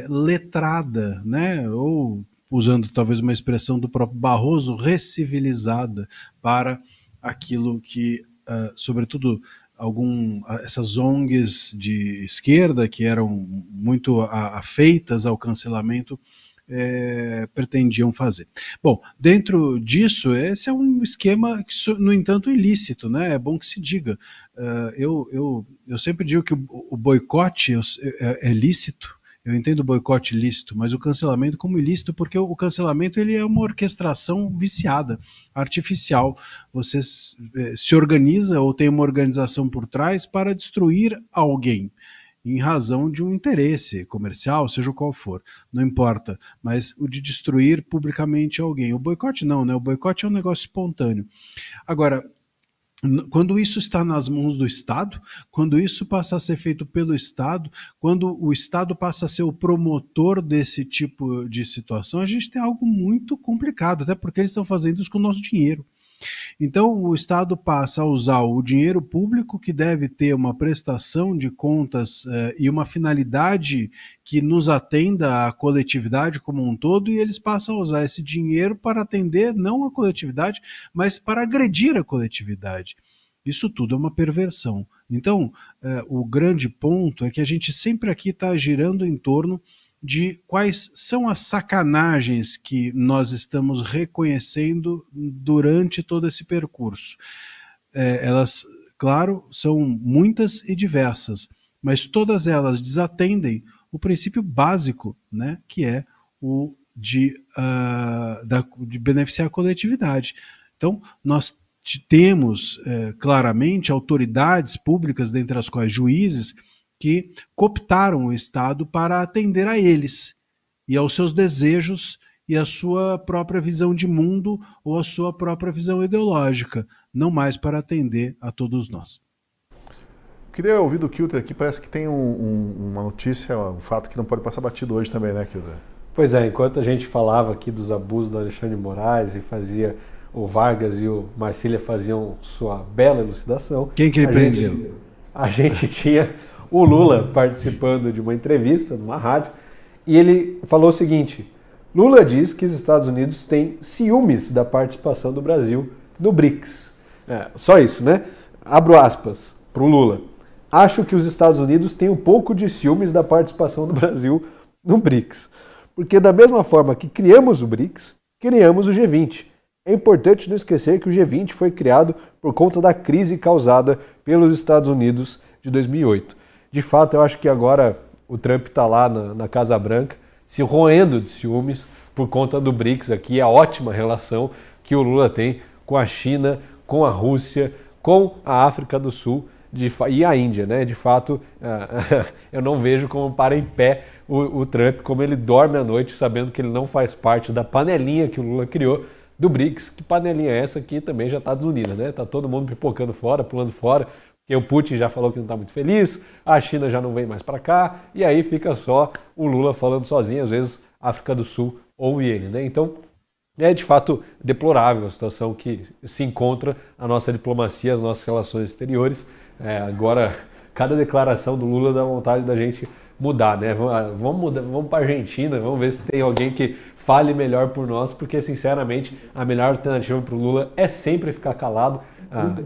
letrada, né? Ou, usando talvez uma expressão do próprio Barroso, recivilizada para aquilo que, sobretudo, essas ONGs de esquerda, que eram muito afeitas ao cancelamento, pretendiam fazer. Bom, dentro disso, esse é um esquema que, no entanto, ilícito, né? É bom que se diga. Eu sempre digo que o boicote é lícito. Eu entendo o boicote lícito, mas o cancelamento como ilícito, porque o cancelamento ele é uma orquestração viciada, artificial. Você se organiza ou tem uma organização por trás para destruir alguém, em razão de um interesse comercial, seja qual for, não importa, mas o de destruir publicamente alguém. O boicote não, né? O boicote é um negócio espontâneo. Agora, quando isso está nas mãos do Estado, quando isso passa a ser feito pelo Estado, quando o Estado passa a ser o promotor desse tipo de situação, a gente tem algo muito complicado, até porque eles estão fazendo isso com o nosso dinheiro. Então o Estado passa a usar o dinheiro público, que deve ter uma prestação de contas e uma finalidade que nos atenda à coletividade como um todo, e eles passam a usar esse dinheiro para atender não a coletividade, mas para agredir a coletividade. Isso tudo é uma perversão. Então, o grande ponto é que a gente sempre aqui está girando em torno de quais são as sacanagens que nós estamos reconhecendo durante todo esse percurso. Elas, claro, são muitas e diversas, mas todas elas desatendem o princípio básico, né, que é o de beneficiar a coletividade. Então, nós temos claramente autoridades públicas, dentre as quais juízes, que cooptaram o Estado para atender a eles e aos seus desejos e à sua própria visão de mundo ou à sua própria visão ideológica, não mais para atender a todos nós. Queria ouvir do Kilter aqui, parece que tem uma notícia, um fato que não pode passar batido hoje também, né, Kilter? Pois é, enquanto a gente falava aqui dos abusos do Alexandre de Moraes e fazia o Vargas e o Marcília faziam sua bela elucidação. Quem que ele prendeu? A gente tinha o Lula participando de uma entrevista numa rádio e ele falou o seguinte: Lula diz que os Estados Unidos têm ciúmes da participação do Brasil no BRICS. Só isso, né? Abro aspas para o Lula. Acho que os Estados Unidos têm um pouco de ciúmes da participação do Brasil no BRICS. Porque da mesma forma que criamos o BRICS, criamos o G20. É importante não esquecer que o G20 foi criado por conta da crise causada pelos Estados Unidos de 2008. De fato, eu acho que agora o Trump está lá na Casa Branca se roendo de ciúmes por conta do BRICS aqui, a ótima relação que o Lula tem com a China, com a Rússia, com a África do Sul e a Índia, né? De fato, eu não vejo como para em pé o Trump, como ele dorme à noite sabendo que ele não faz parte da panelinha que o Lula criou do BRICS. Que panelinha é essa que também já está desunida, né? Está todo mundo pipocando fora, pulando fora, porque o Putin já falou que não está muito feliz, a China já não vem mais para cá, e aí fica só o Lula falando sozinho, às vezes a África do Sul ouve ele, né? Então, é de fato deplorável a situação que se encontra a nossa diplomacia, as nossas relações exteriores. Agora, cada declaração do Lula dá vontade da gente mudar, né? Vamos para a Argentina, vamos ver se tem alguém que fale melhor por nós, porque, sinceramente, a melhor alternativa para o Lula é sempre ficar calado.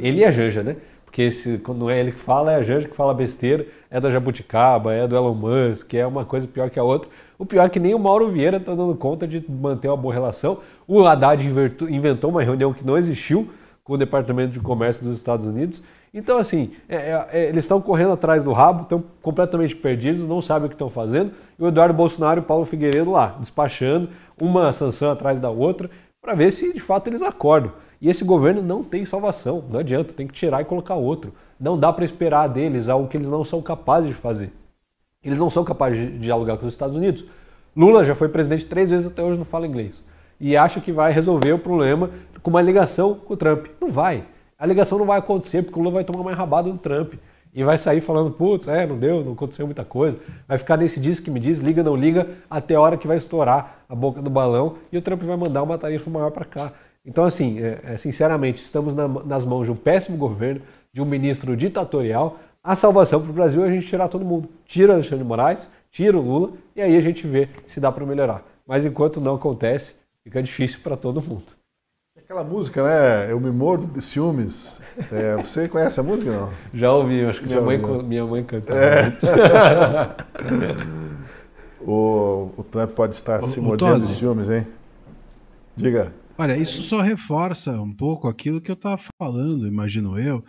Ele e a Janja, né? Porque quando não é ele que fala, é a Janja que fala besteira, é da Jabuticaba, é do Elon Musk, é uma coisa pior que a outra. O pior é que nem o Mauro Vieira está dando conta de manter uma boa relação. O Haddad inventou uma reunião que não existiu com o Departamento de Comércio dos Estados Unidos. Então, assim, eles estão correndo atrás do rabo, estão completamente perdidos, não sabem o que estão fazendo. E o Eduardo Bolsonaro e o Paulo Figueiredo lá, despachando uma sanção atrás da outra, para ver se de fato eles acordam. E esse governo não tem salvação, não adianta, tem que tirar e colocar outro. Não dá para esperar deles algo que eles não são capazes de fazer. Eles não são capazes de dialogar com os Estados Unidos. Lula já foi presidente 3 vezes, até hoje não fala inglês. E acha que vai resolver o problema com uma ligação com o Trump. Não vai. A ligação não vai acontecer porque o Lula vai tomar uma enrabada do Trump. E vai sair falando, putz, não deu, não aconteceu muita coisa. Vai ficar nesse diz que me diz, liga, não liga, até a hora que vai estourar a boca do balão e o Trump vai mandar uma tarifa maior para cá. Então, assim, sinceramente, estamos nas mãos de um péssimo governo, de um ministro ditatorial. A salvação para o Brasil é a gente tirar todo mundo. Tira o Alexandre de Moraes, tira o Lula e aí a gente vê se dá para melhorar. Mas enquanto não acontece, fica difícil para todo mundo. Aquela música, né? Eu me mordo de ciúmes. Você conhece a música, não? Já ouvi, acho que minha mãe canta. O Trump pode estar se mordendo de ciúmes, hein? Diga. Olha, isso só reforça um pouco aquilo que eu estava falando, imagino eu.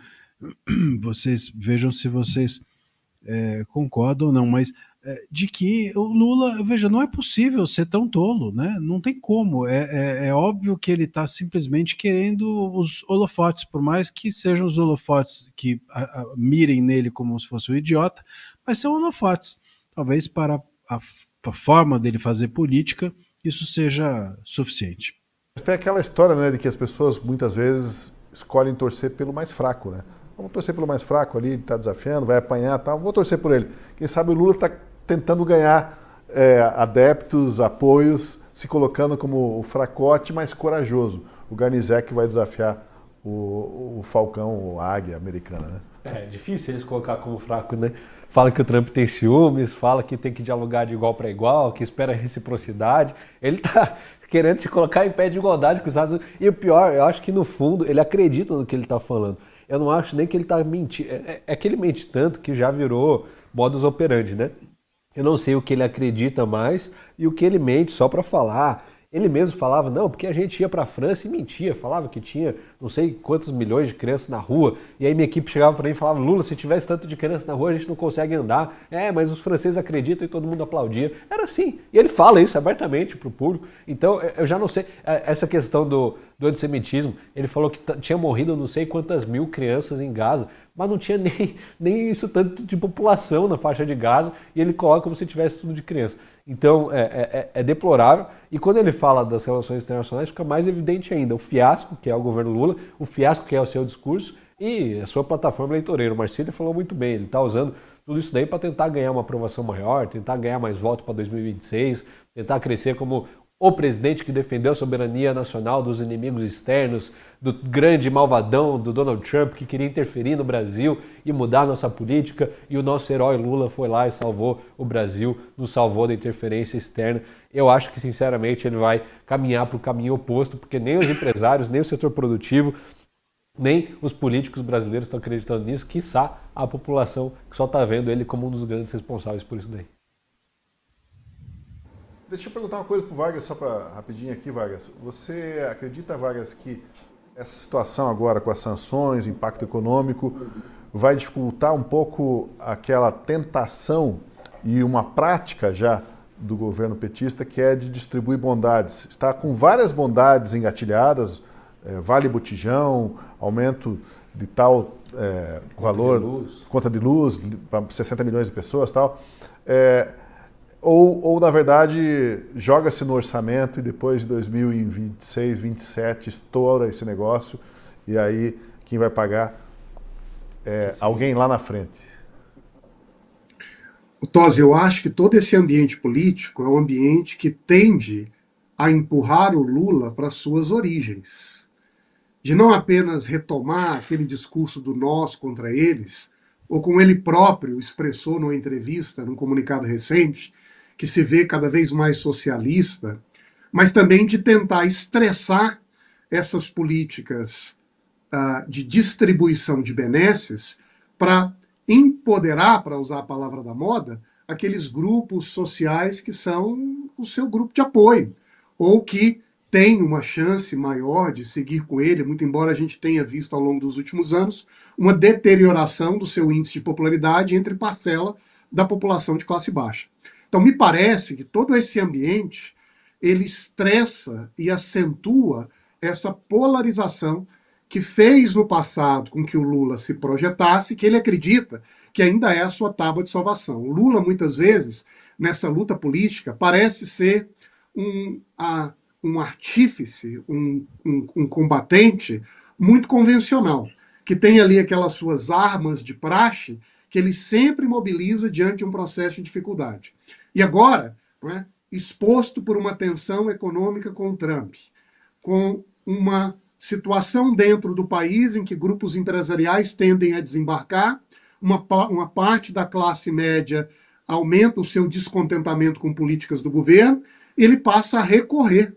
Vocês vejam se vocês concordam ou não, mas de que o Lula, veja, não é possível ser tão tolo, né? Não tem como. É óbvio que ele está simplesmente querendo os holofotes, por mais que sejam os holofotes que mirem nele como se fosse um idiota, mas são holofotes. Talvez para a forma dele fazer política isso seja suficiente. Mas tem aquela história, né, de que as pessoas muitas vezes escolhem torcer pelo mais fraco, né? Vamos torcer pelo mais fraco ali, ele está desafiando, vai apanhar, tal. Vou torcer por ele. Quem sabe o Lula está tentando ganhar adeptos, apoios, se colocando como o fracote mais corajoso. O Garnizek vai desafiar o Falcão, a águia americana, né? É difícil eles colocar como fraco, né? Fala que o Trump tem ciúmes, fala que tem que dialogar de igual para igual, que espera reciprocidade. Ele está querendo se colocar em pé de igualdade com os Estados Unidos. E o pior, eu acho que no fundo ele acredita no que ele está falando. Eu não acho nem que ele está mentindo. É que ele mente tanto que já virou modus operandi, né? Eu não sei o que ele acredita mais e o que ele mente só para falar. Ele mesmo falava, não, porque a gente ia para a França e mentia, falava que tinha não sei quantos milhões de crianças na rua, e aí minha equipe chegava para mim e falava, Lula, se tivesse tanto de criança na rua a gente não consegue andar, mas os franceses acreditam e todo mundo aplaudia. Era assim, e ele fala isso abertamente para o público, então eu já não sei, essa questão do antissemitismo, ele falou que tinha morrido não sei quantas mil crianças em Gaza, mas não tinha nem isso tanto de população na faixa de Gaza, e ele coloca como se tivesse tudo de criança. Então, é deplorável. E quando ele fala das relações internacionais, fica mais evidente ainda o fiasco que é o governo Lula, o fiasco que é o seu discurso e a sua plataforma eleitoreira. O Marcílio falou muito bem, ele está usando tudo isso daí para tentar ganhar uma aprovação maior, tentar ganhar mais votos para 2026, tentar crescer como o presidente que defendeu a soberania nacional dos inimigos externos, do grande malvadão do Donald Trump, que queria interferir no Brasil e mudar a nossa política, e o nosso herói Lula foi lá e salvou o Brasil, nos salvou da interferência externa. Eu acho que, sinceramente, ele vai caminhar para o caminho oposto, porque nem os empresários, nem o setor produtivo, nem os políticos brasileiros estão acreditando nisso, quiçá a população que só está vendo ele como um dos grandes responsáveis por isso daí. Deixa eu perguntar uma coisa para o Vargas, só para rapidinho aqui, Vargas. Você acredita, Vargas, que essa situação agora com as sanções, impacto econômico, vai dificultar um pouco aquela tentação e uma prática já do governo petista que é de distribuir bondades? Está com várias bondades engatilhadas, vale botijão, aumento de tal valor, conta de luz para 60 milhões de pessoas e tal. Ou, na verdade, joga-se no orçamento e depois de 2026, 2027, estoura esse negócio e aí quem vai pagar é alguém lá na frente. Tosi, eu acho que todo esse ambiente político é um ambiente que tende a empurrar o Lula para suas origens. De não apenas retomar aquele discurso do nós contra eles, ou como ele próprio expressou numa entrevista, num comunicado recente, que se vê cada vez mais socialista, mas também de tentar estressar essas políticas de distribuição de benesses para empoderar, para usar a palavra da moda, aqueles grupos sociais que são o seu grupo de apoio, ou que têm uma chance maior de seguir com ele, muito embora a gente tenha visto ao longo dos últimos anos uma deterioração do seu índice de popularidade entre parcela da população de classe baixa. Então, me parece que todo esse ambiente, ele estressa e acentua essa polarização que fez no passado com que o Lula se projetasse, que ele acredita que ainda é a sua tábua de salvação. O Lula, muitas vezes, nessa luta política, parece ser um artífice, um combatente muito convencional, que tem ali aquelas suas armas de praxe que ele sempre mobiliza diante de um processo de dificuldade. E agora, exposto por uma tensão econômica com o Trump, com uma situação dentro do país em que grupos empresariais tendem a desembarcar, uma parte da classe média aumenta o seu descontentamento com políticas do governo, ele passa a recorrer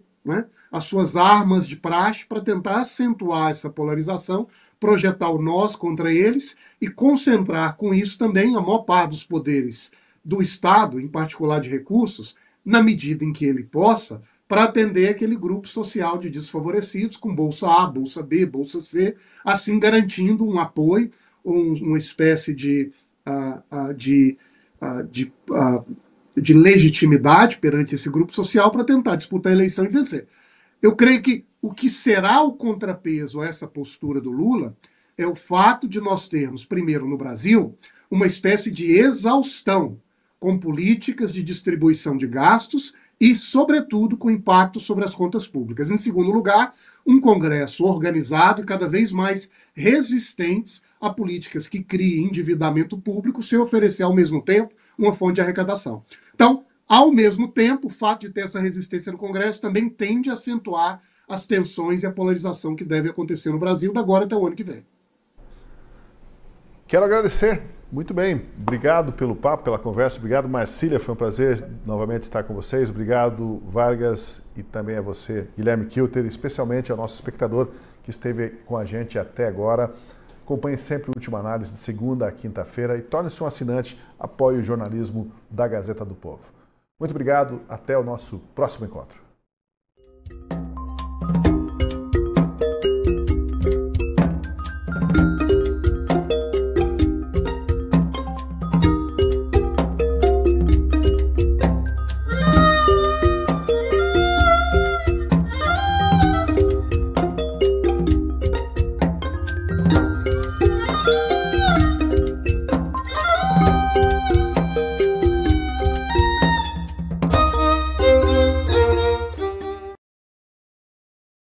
às suas armas de praxe para tentar acentuar essa polarização, projetar o nós contra eles e concentrar com isso também a maior parte dos poderes do Estado, em particular de recursos, na medida em que ele possa, para atender aquele grupo social de desfavorecidos, com Bolsa A, Bolsa B, Bolsa C, assim garantindo um apoio, uma espécie de legitimidade perante esse grupo social para tentar disputar a eleição e vencer. Eu creio que o que será o contrapeso a essa postura do Lula é o fato de nós termos, primeiro no Brasil, uma espécie de exaustão com políticas de distribuição de gastos e, sobretudo, com impacto sobre as contas públicas. Em segundo lugar, um Congresso organizado e cada vez mais resistentes a políticas que criem endividamento público sem oferecer, ao mesmo tempo, uma fonte de arrecadação. Então, ao mesmo tempo, o fato de ter essa resistência no Congresso também tende a acentuar as tensões e a polarização que deve acontecer no Brasil da agora até o ano que vem. Quero agradecer. Muito bem. Obrigado pelo papo, pela conversa. Obrigado, Marcília. Foi um prazer novamente estar com vocês. Obrigado, Vargas, e também a você, Guilherme Kilter, especialmente ao nosso espectador que esteve com a gente até agora. Acompanhe sempre o Última Análise de segunda a quinta-feira e torne-se um assinante, apoie o jornalismo da Gazeta do Povo. Muito obrigado, até o nosso próximo encontro.